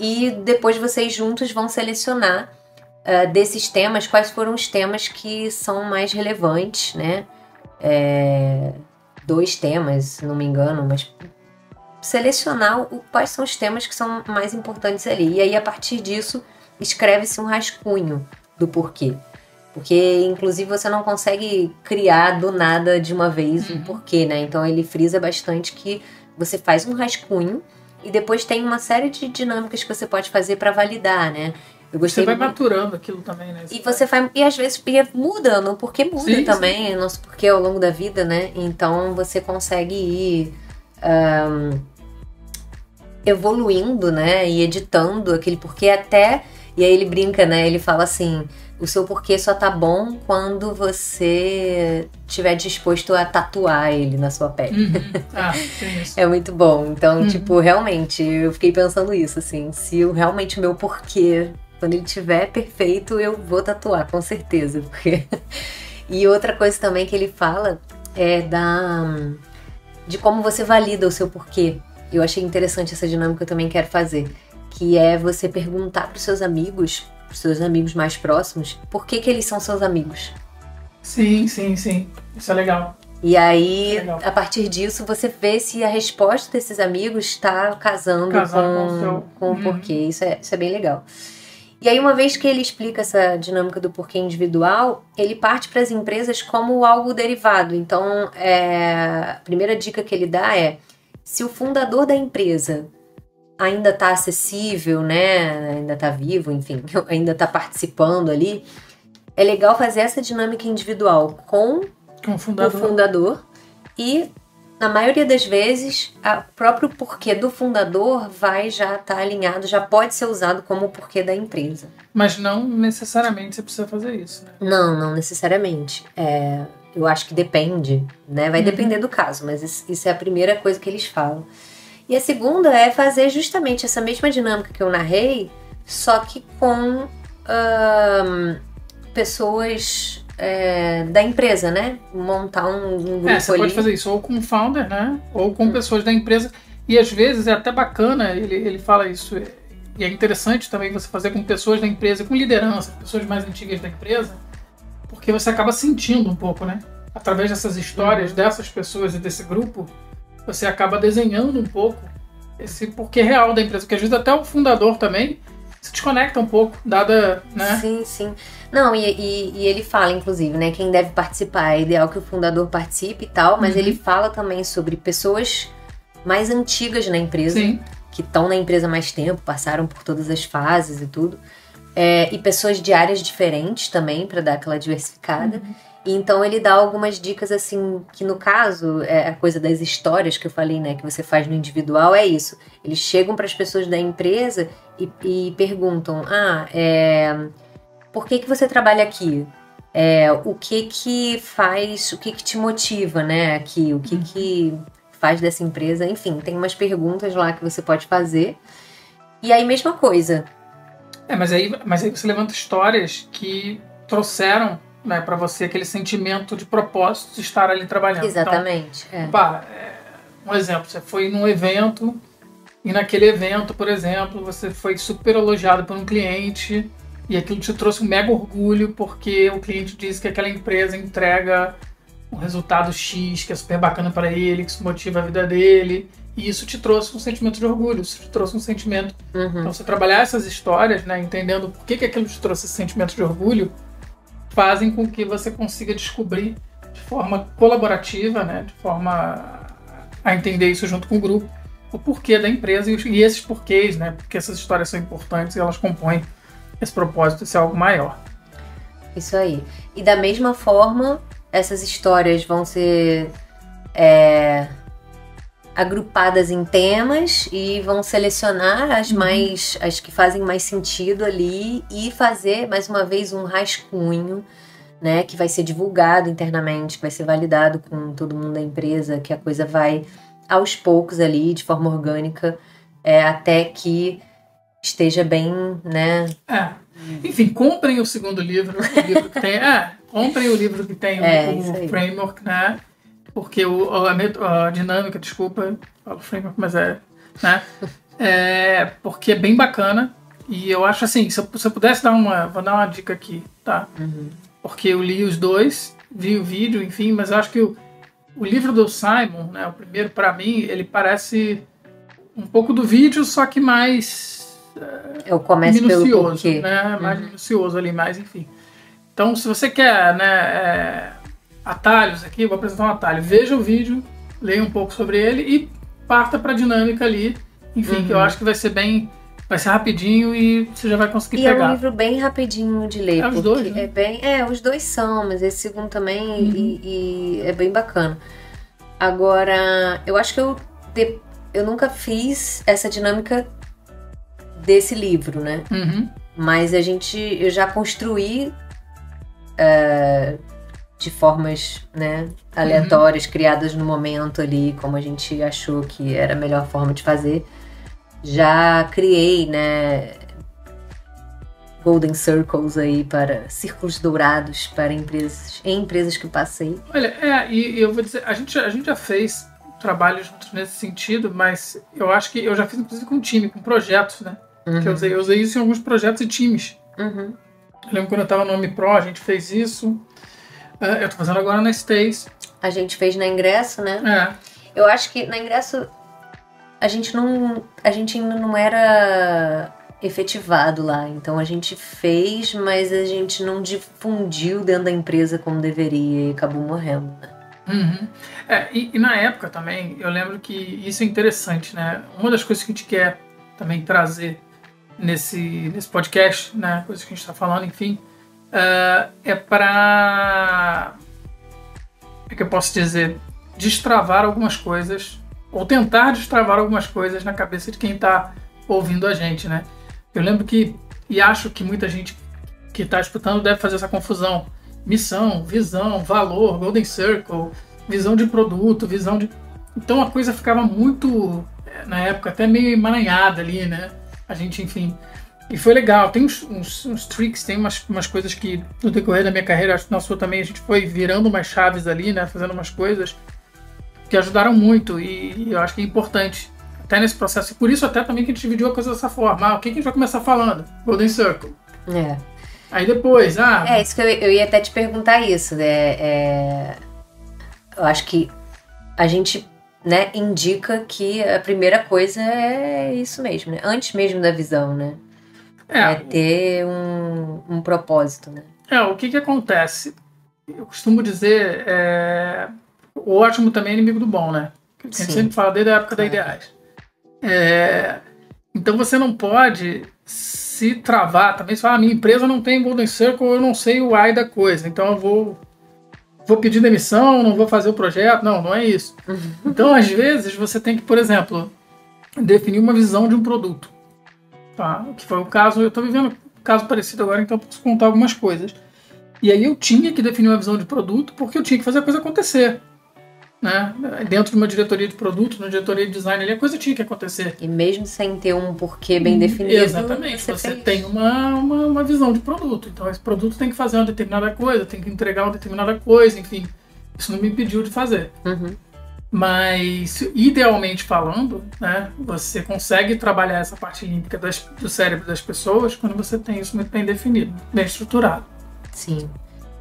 E depois vocês juntos vão selecionar desses temas quais foram os temas que são mais relevantes, né? 2 temas, se não me engano, mas selecionar quais são os temas que são mais importantes ali. E aí, a partir disso, escreve-se um rascunho do porquê. Porque, inclusive, você não consegue criar do nada de uma vez um porquê, né? Então, ele frisa bastante que você faz um rascunho e depois tem uma série de dinâmicas que você pode fazer para validar, né? Eu gostei você vai maturando aquilo também, né? E às vezes muda, no porquê muda sim, também, sim. Nosso porquê ao longo da vida, né? Então você consegue ir evoluindo, né, e editando aquele porquê até... E aí ele brinca, né, ele fala assim, o seu porquê só tá bom quando você estiver disposto a tatuar ele na sua pele. Tem isso. É muito bom. Então, tipo, realmente, eu fiquei pensando isso, assim, se realmente o meu porquê, quando ele estiver perfeito, eu vou tatuar, com certeza. Porque... E outra coisa também que ele fala é de como você valida o seu porquê. Eu achei interessante essa dinâmica, eu também quero fazer. Que é você perguntar para os seus amigos mais próximos, por que eles são seus amigos. Sim. Isso é legal. E aí, a partir disso, você vê se a resposta desses amigos está casando com o porquê. Isso é bem legal. E aí, uma vez que ele explica essa dinâmica do porquê individual, ele parte para as empresas como algo derivado. Então, a primeira dica que ele dá é, se o fundador da empresa ainda está acessível, né? Ainda está vivo, enfim, ainda está participando ali, é legal fazer essa dinâmica individual com o fundador e, na maioria das vezes, o próprio porquê do fundador vai já estar alinhado, já pode ser usado como o porquê da empresa. Mas não necessariamente você precisa fazer isso, né? Não necessariamente. Eu acho que depende, né? Vai depender do caso, mas isso é a primeira coisa que eles falam. E a segunda é fazer justamente essa mesma dinâmica que eu narrei, só que com pessoas da empresa, né? Montar um grupo você ali. Pode fazer isso ou com o founder, né? Ou com pessoas da empresa. E às vezes é até bacana, ele fala isso, e é interessante também você fazer com pessoas da empresa, com liderança, pessoas mais antigas da empresa, porque você acaba sentindo um pouco, né? Através dessas histórias dessas pessoas e desse grupo, você acaba desenhando um pouco esse porquê real da empresa, porque às vezes até o fundador também se desconecta um pouco, dada, né? Sim. Não, e ele fala, inclusive, né, quem deve participar, é ideal que o fundador participe e tal, mas ele fala também sobre pessoas mais antigas na empresa, que estão na empresa há mais tempo, passaram por todas as fases e tudo, e pessoas de áreas diferentes também, para dar aquela diversificada. E então ele dá algumas dicas assim, que no caso, a coisa das histórias que eu falei, né, que você faz no individual, é isso. Eles chegam para as pessoas da empresa e perguntam, por que você trabalha aqui? O que faz, o que te motiva, né, aqui? O que faz dessa empresa? Enfim, tem umas perguntas lá que você pode fazer. E aí, mesma coisa. Mas aí você levanta histórias que trouxeram, né, para você aquele sentimento de propósito de estar ali trabalhando. Exatamente. Então, um exemplo, você foi num evento e naquele evento, por exemplo, você foi super elogiado por um cliente e aquilo te trouxe um mega orgulho porque o cliente disse que aquela empresa entrega um resultado X, que é super bacana para ele, que isso motiva a vida dele, e isso te trouxe um sentimento de orgulho, isso te trouxe um sentimento. Então, você trabalhar essas histórias, né, entendendo por que aquilo te trouxe esse sentimento de orgulho, fazem com que você consiga descobrir de forma colaborativa, né, de forma a entender isso junto com o grupo, o porquê da empresa e esses porquês, né, porque essas histórias são importantes e elas compõem esse propósito de ser algo maior. Isso aí. E da mesma forma, essas histórias vão ser agrupadas em temas e vão selecionar as que fazem mais sentido ali e fazer, mais uma vez, um rascunho, né, que vai ser divulgado internamente, que vai ser validado com todo mundo da empresa, que a coisa vai aos poucos ali, de forma orgânica, até que esteja bem, né? Enfim, comprem o segundo livro, o livro que tem... comprem o livro que tem o framework, né? Porque a dinâmica, desculpa, falo framework, mas né? Porque é bem bacana. E eu acho assim, se eu pudesse vou dar uma dica aqui, tá? Porque eu li os dois, vi o vídeo, enfim, mas eu acho que o livro do Simon, né, o primeiro, para mim, ele parece um pouco do vídeo, só que mais eu começo minucioso, pelo né? Mais minucioso ali, mais, enfim. Então, se você quer, né, atalhos aqui, eu vou apresentar um atalho. Veja o vídeo, leia um pouco sobre ele e parta para a dinâmica ali. Enfim, que eu acho que vai ser rapidinho e você já vai conseguir pegar. E é um livro bem rapidinho de ler. Os dois, né? Os dois são, mas esse segundo também e é bem bacana. Agora, eu acho que eu nunca fiz essa dinâmica desse livro, né? Mas eu já construí de formas, né, aleatórias, criadas no momento ali, como a gente achou que era a melhor forma de fazer. Já criei, né, Golden Circles aí círculos dourados para empresas que eu passei. Olha, e eu vou dizer, a gente já fez trabalho juntos nesse sentido, mas eu acho que eu já fiz inclusive com time, com projetos, né? Que eu usei isso em alguns projetos e times. Eu lembro quando eu estava no AmiPro, a gente fez isso. Eu tô fazendo agora na Stays. A gente fez na Ingresso, né? Eu acho que na Ingresso a gente ainda não era efetivado lá. Então a gente fez, mas a gente não difundiu dentro da empresa como deveria e acabou morrendo, né? E na época também, eu lembro que isso é interessante, né? Uma das coisas que a gente quer também trazer nesse podcast, né? Coisas que a gente está falando, enfim, é para... é que eu posso dizer, destravar algumas coisas, ou tentar destravar algumas coisas na cabeça de quem está ouvindo a gente, né? Eu lembro e acho que muita gente que está escutando deve fazer essa confusão. Missão, visão, valor, Golden Circle, visão de produto, Então a coisa ficava muito, na época, até meio emaranhada ali, né? A gente, enfim... E foi legal, tem uns tricks, tem umas coisas que no decorrer da minha carreira, acho que na sua também, a gente foi virando umas chaves ali, né? Fazendo umas coisas que ajudaram muito e eu acho que é importante até nesse processo. E por isso até também que a gente dividiu a coisa dessa forma. O que a gente vai começar falando? Golden Circle. Aí depois, isso que eu ia até te perguntar isso. Eu acho que a gente, né, indica que a primeira coisa é isso mesmo, né? Antes mesmo da visão, né? É ter um propósito, né? O que acontece? Eu costumo dizer, o ótimo também é inimigo do bom, né? A gente sempre fala desde a época da Ideais. Então você não pode se travar também. Se falar, minha empresa não tem Golden Circle, eu não sei o why da coisa, então eu vou pedir demissão, não vou fazer o projeto. Não é isso. Então, às vezes, você tem que, por exemplo, definir uma visão de um produto. Tá? Que foi o caso, eu estou vivendo um caso parecido agora, então eu posso contar algumas coisas. E aí eu tinha que definir uma visão de produto porque eu tinha que fazer a coisa acontecer. Né? Dentro de uma diretoria de produto, uma diretoria de design ali, a coisa tinha que acontecer. E mesmo sem ter um porquê bem definido. Exatamente, você tem uma visão de produto. Então esse produto tem que fazer uma determinada coisa, tem que entregar uma determinada coisa, enfim. Isso não me impediu de fazer. Mas, idealmente falando, né, você consegue trabalhar essa parte límbica do cérebro das pessoas quando você tem isso muito bem definido, bem estruturado. Sim.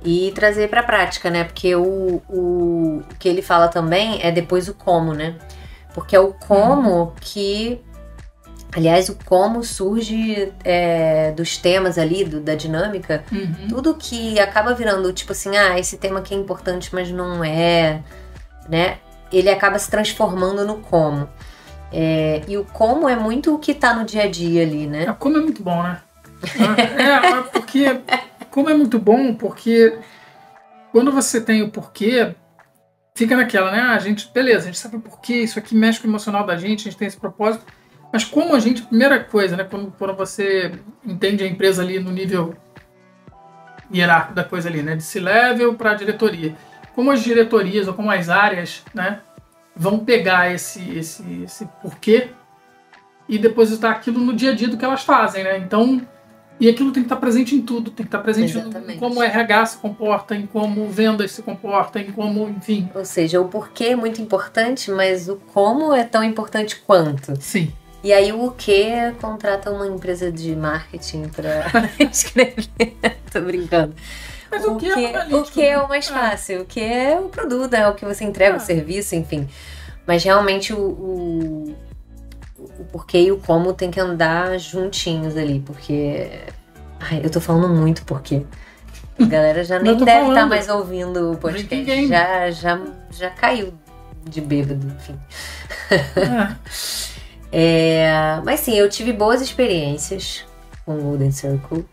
E trazer para a prática, né? Porque o que ele fala também é depois o como, né? Porque é o como que... Aliás, o como surge dos temas ali, da dinâmica. Tudo que acaba virando, tipo assim, esse tema aqui é importante, mas não é, né? Ele acaba se transformando no como. E o como é muito o que tá no dia a dia ali, né? O como é muito bom, né? Porque... Como é muito bom, porque quando você tem o porquê, fica naquela, né? A gente sabe o porquê, isso aqui mexe com o emocional da gente, a gente tem esse propósito. Mas como a primeira coisa, né? Quando você entende a empresa ali no nível hierárquico da coisa ali, né? De C-level para diretoria. Como as diretorias ou como as áreas, né? Vão pegar esse porquê e depositar aquilo no dia a dia do que elas fazem, né? Então... E aquilo tem que estar presente em tudo, tem que estar presente em como o RH se comporta, em como vendas se comporta, em como, enfim... Ou seja, o porquê é muito importante, mas o como é tão importante quanto. Sim. E aí o que contrata uma empresa de marketing para escrever. Tô brincando. Mas o que é o mais fácil, o que é o produto, é o que você entrega, o serviço, enfim. Mas realmente o porquê e o como tem que andar juntinhos ali, porque... eu tô falando muito porquê. A galera já nem deve estar mais ouvindo o podcast. Já caiu de bêbado, enfim. Mas sim, eu tive boas experiências com o Golden Circle.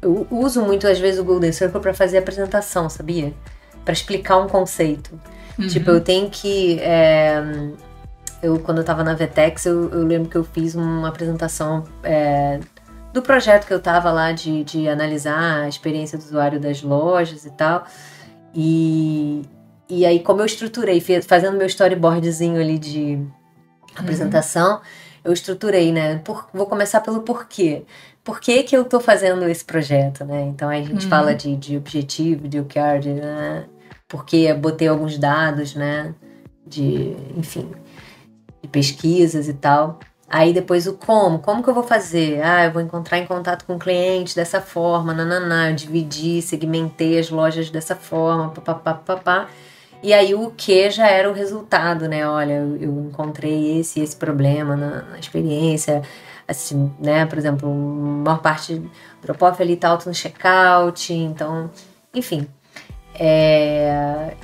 Eu uso muito, às vezes, o Golden Circle para fazer apresentação, sabia? Para explicar um conceito. Tipo, eu tenho que... quando eu tava na Vetex, eu lembro que eu fiz uma apresentação do projeto que eu tava lá de analisar a experiência do usuário das lojas e tal. E aí, como eu estruturei, fazendo meu storyboardzinho ali de apresentação, eu estruturei, né? Vou começar pelo porquê. Por que eu tô fazendo esse projeto, né? Então, aí a gente fala de objetivo, de OKR, né? Porque eu botei alguns dados, né? Enfim, de pesquisas e tal. Aí depois o como que eu vou fazer? Eu vou entrar em contato com o cliente dessa forma, eu dividi, segmentei as lojas dessa forma, papapá. E aí o que já era o resultado, né? Olha, eu encontrei esse problema na experiência, assim, né? Por exemplo, a maior parte do drop-off ali tá alto no checkout, então, enfim.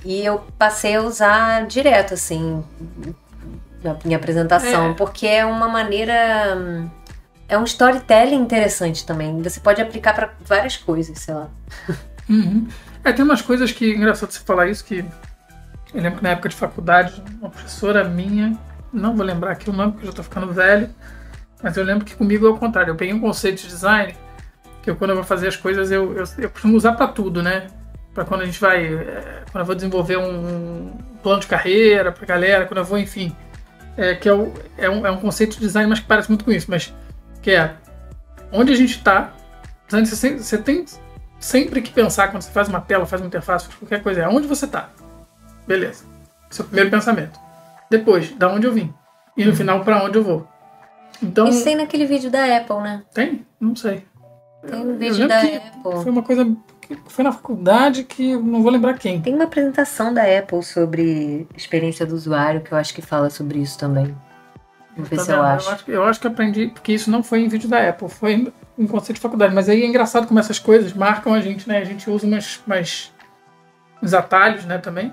E eu passei a usar direto, assim, na minha apresentação, porque é uma maneira... É um storytelling interessante também. Você pode aplicar para várias coisas, sei lá. Tem umas coisas que... Engraçado você falar isso, que eu lembro que na época de faculdade, uma professora minha, não vou lembrar aqui o nome, porque eu já tô ficando velho, mas eu lembro que comigo é o contrário. Eu peguei um conceito de design, que quando eu vou fazer as coisas, eu costumo usar para tudo, né? Para quando a gente vai... quando eu vou desenvolver um plano de carreira pra galera, quando eu vou, enfim... que é um conceito de design, mas que parece muito com isso, mas que é onde a gente está. Você tem sempre que pensar quando você faz uma tela, faz uma interface, faz qualquer coisa, é onde você está. Beleza. Esse é o primeiro pensamento. Depois, da onde eu vim. E no final, para onde eu vou. Então, isso tem naquele vídeo da Apple, né? Tem? Não sei. Tem um vídeo da Apple. Foi uma coisa que foi na faculdade que eu não vou lembrar quem. Tem uma apresentação da Apple sobre experiência do usuário que eu acho que fala sobre isso também. Vou ver se eu acho. Eu acho que aprendi, porque isso não foi em vídeo da Apple, foi em conceito de faculdade. Mas aí é engraçado como essas coisas marcam a gente, né? A gente usa uns atalhos, né, também,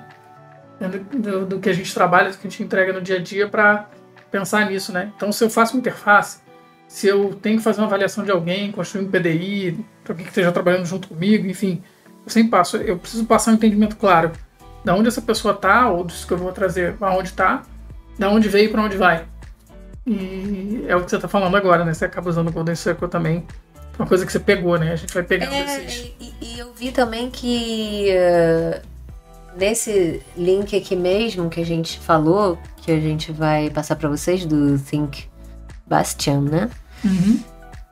do que a gente trabalha, do que a gente entrega no dia a dia para pensar nisso, né? Então, se eu faço uma interface, se eu tenho que fazer uma avaliação de alguém, construir um PDI, para alguém que esteja trabalhando junto comigo, enfim, eu preciso passar um entendimento claro de onde essa pessoa está, ou disso que eu vou trazer, aonde está, de onde veio e para onde vai. E é o que você está falando agora, né? Você acaba usando o Golden Circle também, uma coisa que você pegou, né? A gente vai pegando esses... E eu vi também que nesse link aqui mesmo que a gente falou, que a gente vai passar para vocês, do Think Bastian, né?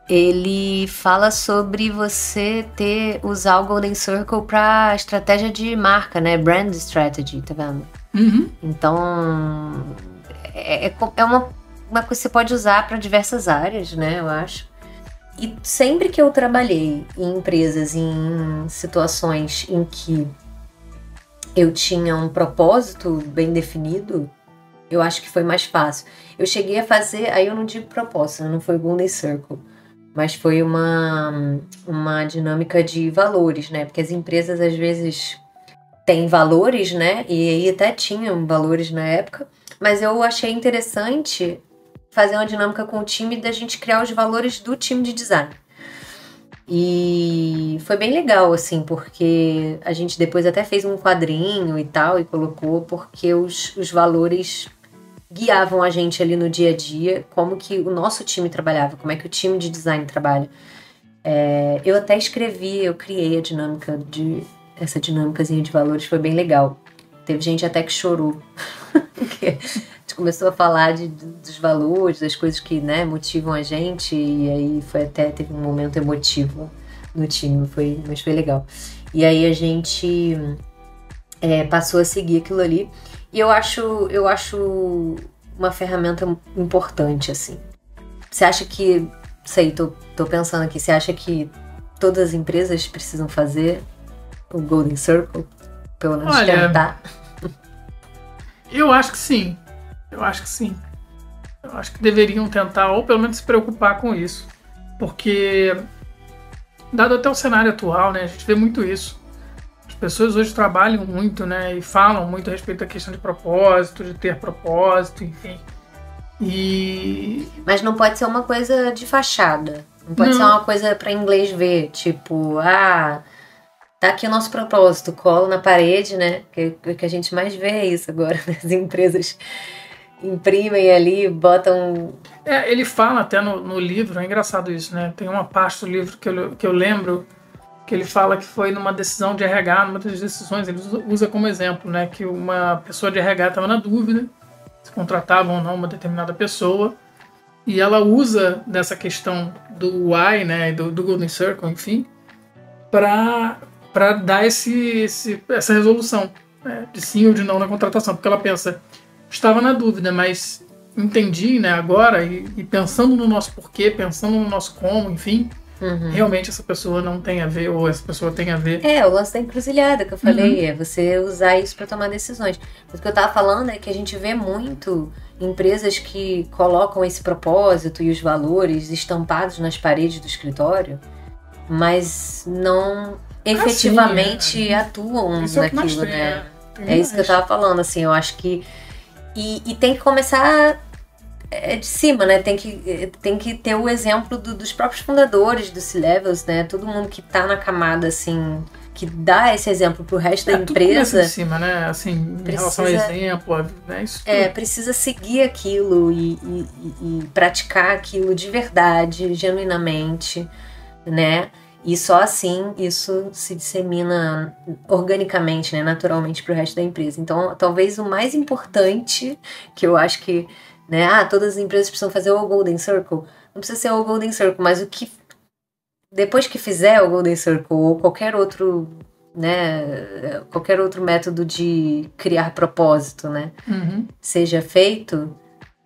Ele fala sobre você usar o Golden Circle para estratégia de marca, né? Brand strategy, tá vendo? Então, é uma coisa que você pode usar para diversas áreas, né? Eu acho. E sempre que eu trabalhei em empresas, em situações em que eu tinha um propósito bem definido, eu acho que foi mais fácil. Eu cheguei a fazer, aí eu não digo propósito, não foi Golden Circle, mas foi uma dinâmica de valores, né? Porque as empresas às vezes têm valores, né? E aí até tinham valores na época, mas eu achei interessante fazer uma dinâmica com o time da gente criar os valores do time de design. E foi bem legal, assim, porque a gente depois até fez um quadrinho e tal, e colocou, porque os valores guiavam a gente ali no dia a dia, como que o nosso time trabalhava, como é que o time de design trabalha. Eu até eu criei essa dinâmicazinha de valores, foi bem legal. Teve gente até que chorou, porque a gente começou a falar dos valores, das coisas que, né, motivam a gente, e aí teve um momento emotivo no time, mas foi legal. E aí a gente passou a seguir aquilo ali, e eu acho uma ferramenta importante, assim. Você acha que, tô pensando aqui, você acha que todas as empresas precisam fazer o Golden Circle? Pelo menos tentar? Eu acho que sim. Eu acho que deveriam tentar, ou pelo menos se preocupar com isso. Porque, dado até o cenário atual, né, a gente vê muito isso. As pessoas hoje trabalham muito, né, e falam muito a respeito da questão de propósito, de ter propósito, enfim. Mas não pode ser uma coisa de fachada. Não pode ser uma coisa para inglês ver, tipo, tá aqui o nosso propósito, cola na parede, né? Que a gente mais vê isso agora nas empresas. imprimem ali, botam... Ele fala até no livro, é engraçado isso, né? Tem uma parte do livro que eu lembro que ele fala que foi numa decisão de RH, numa das decisões, ele usa como exemplo, né? Que uma pessoa de RH estava na dúvida se contratavam ou não uma determinada pessoa, e ela usa dessa questão do why, né? Do Golden Circle, enfim, para dar essa resolução, né, de sim ou de não na contratação, porque ela pensa, estava na dúvida, mas entendi, né, agora, e pensando no nosso porquê, pensando no nosso como, enfim, realmente essa pessoa não tem a ver, ou essa pessoa tem a ver. O lance da encruzilhada que eu falei, é você usar isso para tomar decisões. Mas o que eu tava falando é que a gente vê muito empresas que colocam esse propósito e os valores estampados nas paredes do escritório, mas não efetivamente atuam isso naquilo, né? É isso que eu tava falando, assim, eu acho que... E tem que começar de cima, né? Tem que ter o exemplo dos próprios fundadores do C-Levels, né? Todo mundo que tá na camada, assim, que dá esse exemplo pro resto da empresa. Tudo começa de cima, né? Assim, em relação ao exemplo, né? Isso precisa seguir aquilo e praticar aquilo de verdade, genuinamente, né? E só assim isso se dissemina organicamente, né, naturalmente para o resto da empresa. Então, talvez o mais importante, que eu acho que, né, todas as empresas precisam fazer o Golden Circle. Não precisa ser o Golden Circle, mas o que depois que fizer o Golden Circle ou qualquer outro, né, qualquer outro método de criar propósito, né, seja feito,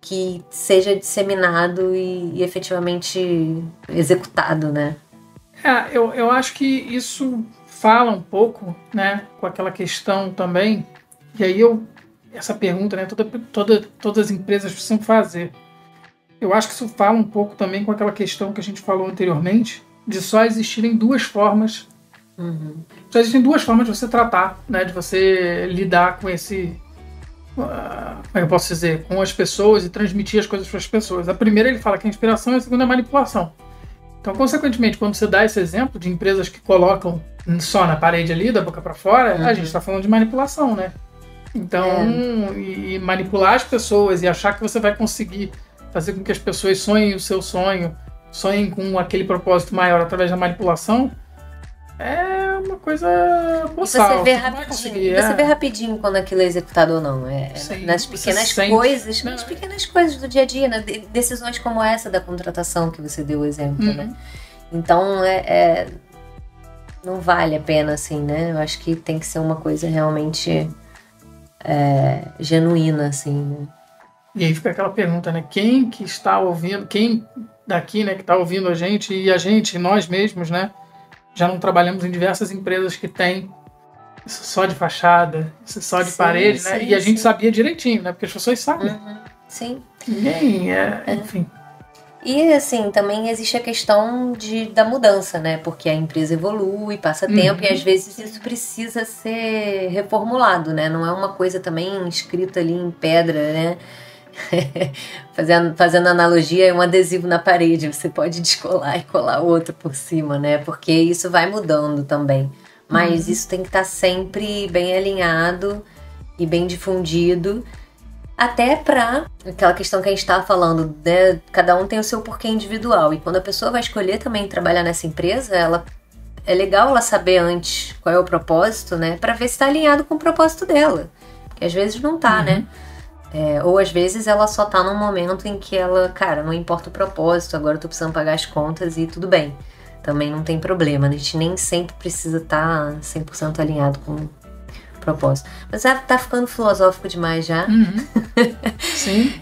que seja disseminado e efetivamente executado, né? Eu acho que isso fala um pouco, né, com aquela questão também, e aí essa pergunta, né, todas as empresas precisam fazer. Eu acho que isso fala um pouco também com aquela questão que a gente falou anteriormente, de só existirem duas formas. Só existem duas formas de você tratar, né, de você lidar com esse... como é que eu posso dizer? Com as pessoas e transmitir as coisas para as pessoas. A primeira ele fala que é inspiração e a segunda é manipulação. Então, consequentemente, quando você dá esse exemplo de empresas que colocam só na parede ali, da boca para fora, a gente está falando de manipulação, né? Então, e manipular as pessoas e achar que você vai conseguir fazer com que as pessoas sonhem o seu sonho, sonhem com aquele propósito maior através da manipulação, é uma coisa boçal. Você vê rapidinho quando aquilo é executado ou não. Nas pequenas coisas, nas pequenas coisas do dia a dia, né? Decisões como essa da contratação que você deu o exemplo, né? Então, não vale a pena, assim, né? Eu acho que tem que ser uma coisa realmente genuína, assim, né? E aí fica aquela pergunta, né? Quem que está ouvindo, quem daqui, né, que está ouvindo a gente, e a gente, nós mesmos, né? Já não trabalhamos em diversas empresas que tem isso só de fachada, isso só de parede, né? E a gente sabia direitinho, né? Porque as pessoas sabem. Sim. Ninguém, enfim. E, assim, também existe a questão da mudança, né? Porque a empresa evolui, passa tempo, e às vezes isso precisa ser reformulado, né? Não é uma coisa também escrita ali em pedra, né? Fazendo analogia, é um adesivo na parede, você pode descolar e colar outro por cima, né? Porque isso vai mudando também. Mas isso tem que estar sempre bem alinhado e bem difundido, até para aquela questão que a gente estava falando, né? Cada um tem o seu porquê individual, e quando a pessoa vai escolher também trabalhar nessa empresa, é legal ela saber antes qual é o propósito, né? Para ver se está alinhado com o propósito dela, porque às vezes não tá, né? Ou às vezes ela só tá num momento em que ela, cara, não importa o propósito, agora eu tô precisando pagar as contas e tudo bem. Também não tem problema, a gente nem sempre precisa estar 100% alinhado com o propósito. Mas tá ficando filosófico demais já. Sim.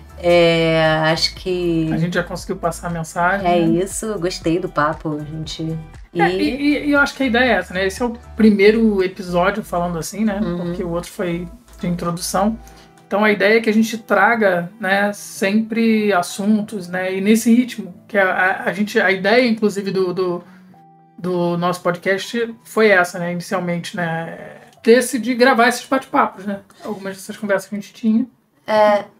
Acho que... A gente já conseguiu passar a mensagem. Isso, gostei do papo, gente. E eu acho que a ideia é essa, né? Esse é o primeiro episódio falando assim, né? Porque o outro foi de introdução. Então a ideia é que a gente traga, né, sempre assuntos, né, e nesse ritmo, que a ideia, inclusive, do nosso podcast foi essa, né, inicialmente, né, de gravar esses bate-papos, né, algumas dessas conversas que a gente tinha.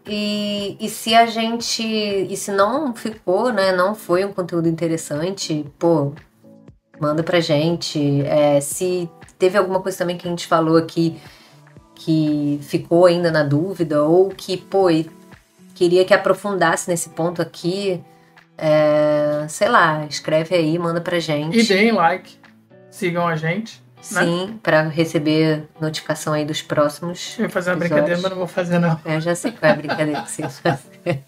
E se não ficou, né, não foi um conteúdo interessante, pô, manda pra gente. Se teve alguma coisa também que a gente falou aqui que ficou ainda na dúvida, ou que, pô, queria que aprofundasse nesse ponto aqui. Sei lá, escreve aí, manda pra gente. E deem like, sigam a gente. Sim, né? Pra receber notificação aí dos próximos. Eu ia fazer uma brincadeira, mas não vou fazer não. Eu já sei qual é a brincadeira que você ia fazer.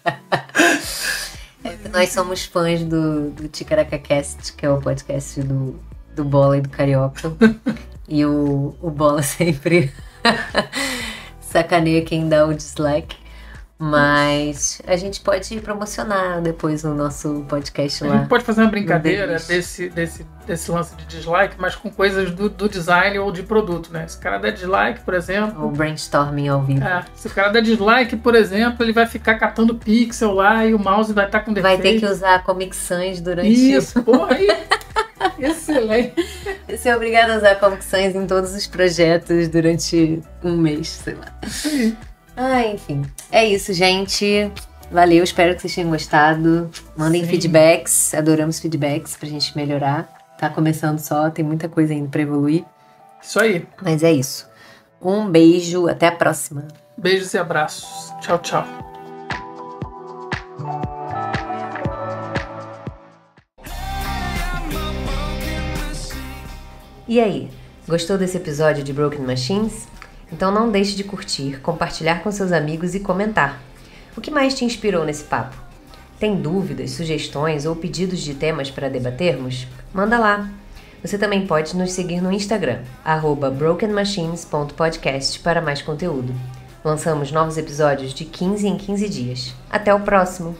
Nós somos fãs do TicaracaCast, que é o podcast do Bola e do Carioca. E o Bola sempre sacaneia quem dá o dislike. Mas a gente pode promocionar depois o nosso podcast lá. A gente pode fazer uma brincadeira desse lance de dislike, mas com coisas do design ou de produto, né? Se o cara der dislike, por exemplo... O brainstorming ao vivo. Se o cara der dislike, por exemplo, ele vai ficar catando pixel lá e o mouse vai estar com defeito. Vai ter que usar Comic Sans durante... Isso, porra, aí... Excelente. Ser obrigado a usar Comic Sans em todos os projetos durante um mês, sei lá. Sim. Enfim. É isso, gente. Valeu, espero que vocês tenham gostado. Mandem feedbacks, adoramos feedbacks pra gente melhorar. Tá começando só, tem muita coisa ainda pra evoluir. Isso aí. Mas é isso. Um beijo, até a próxima. Beijos e abraços. Tchau, tchau. E aí, gostou desse episódio de Broken Machines? Então não deixe de curtir, compartilhar com seus amigos e comentar. O que mais te inspirou nesse papo? Tem dúvidas, sugestões ou pedidos de temas para debatermos? Manda lá! Você também pode nos seguir no Instagram, @brokenmachines.podcast para mais conteúdo. Lançamos novos episódios de 15 em 15 dias. Até o próximo!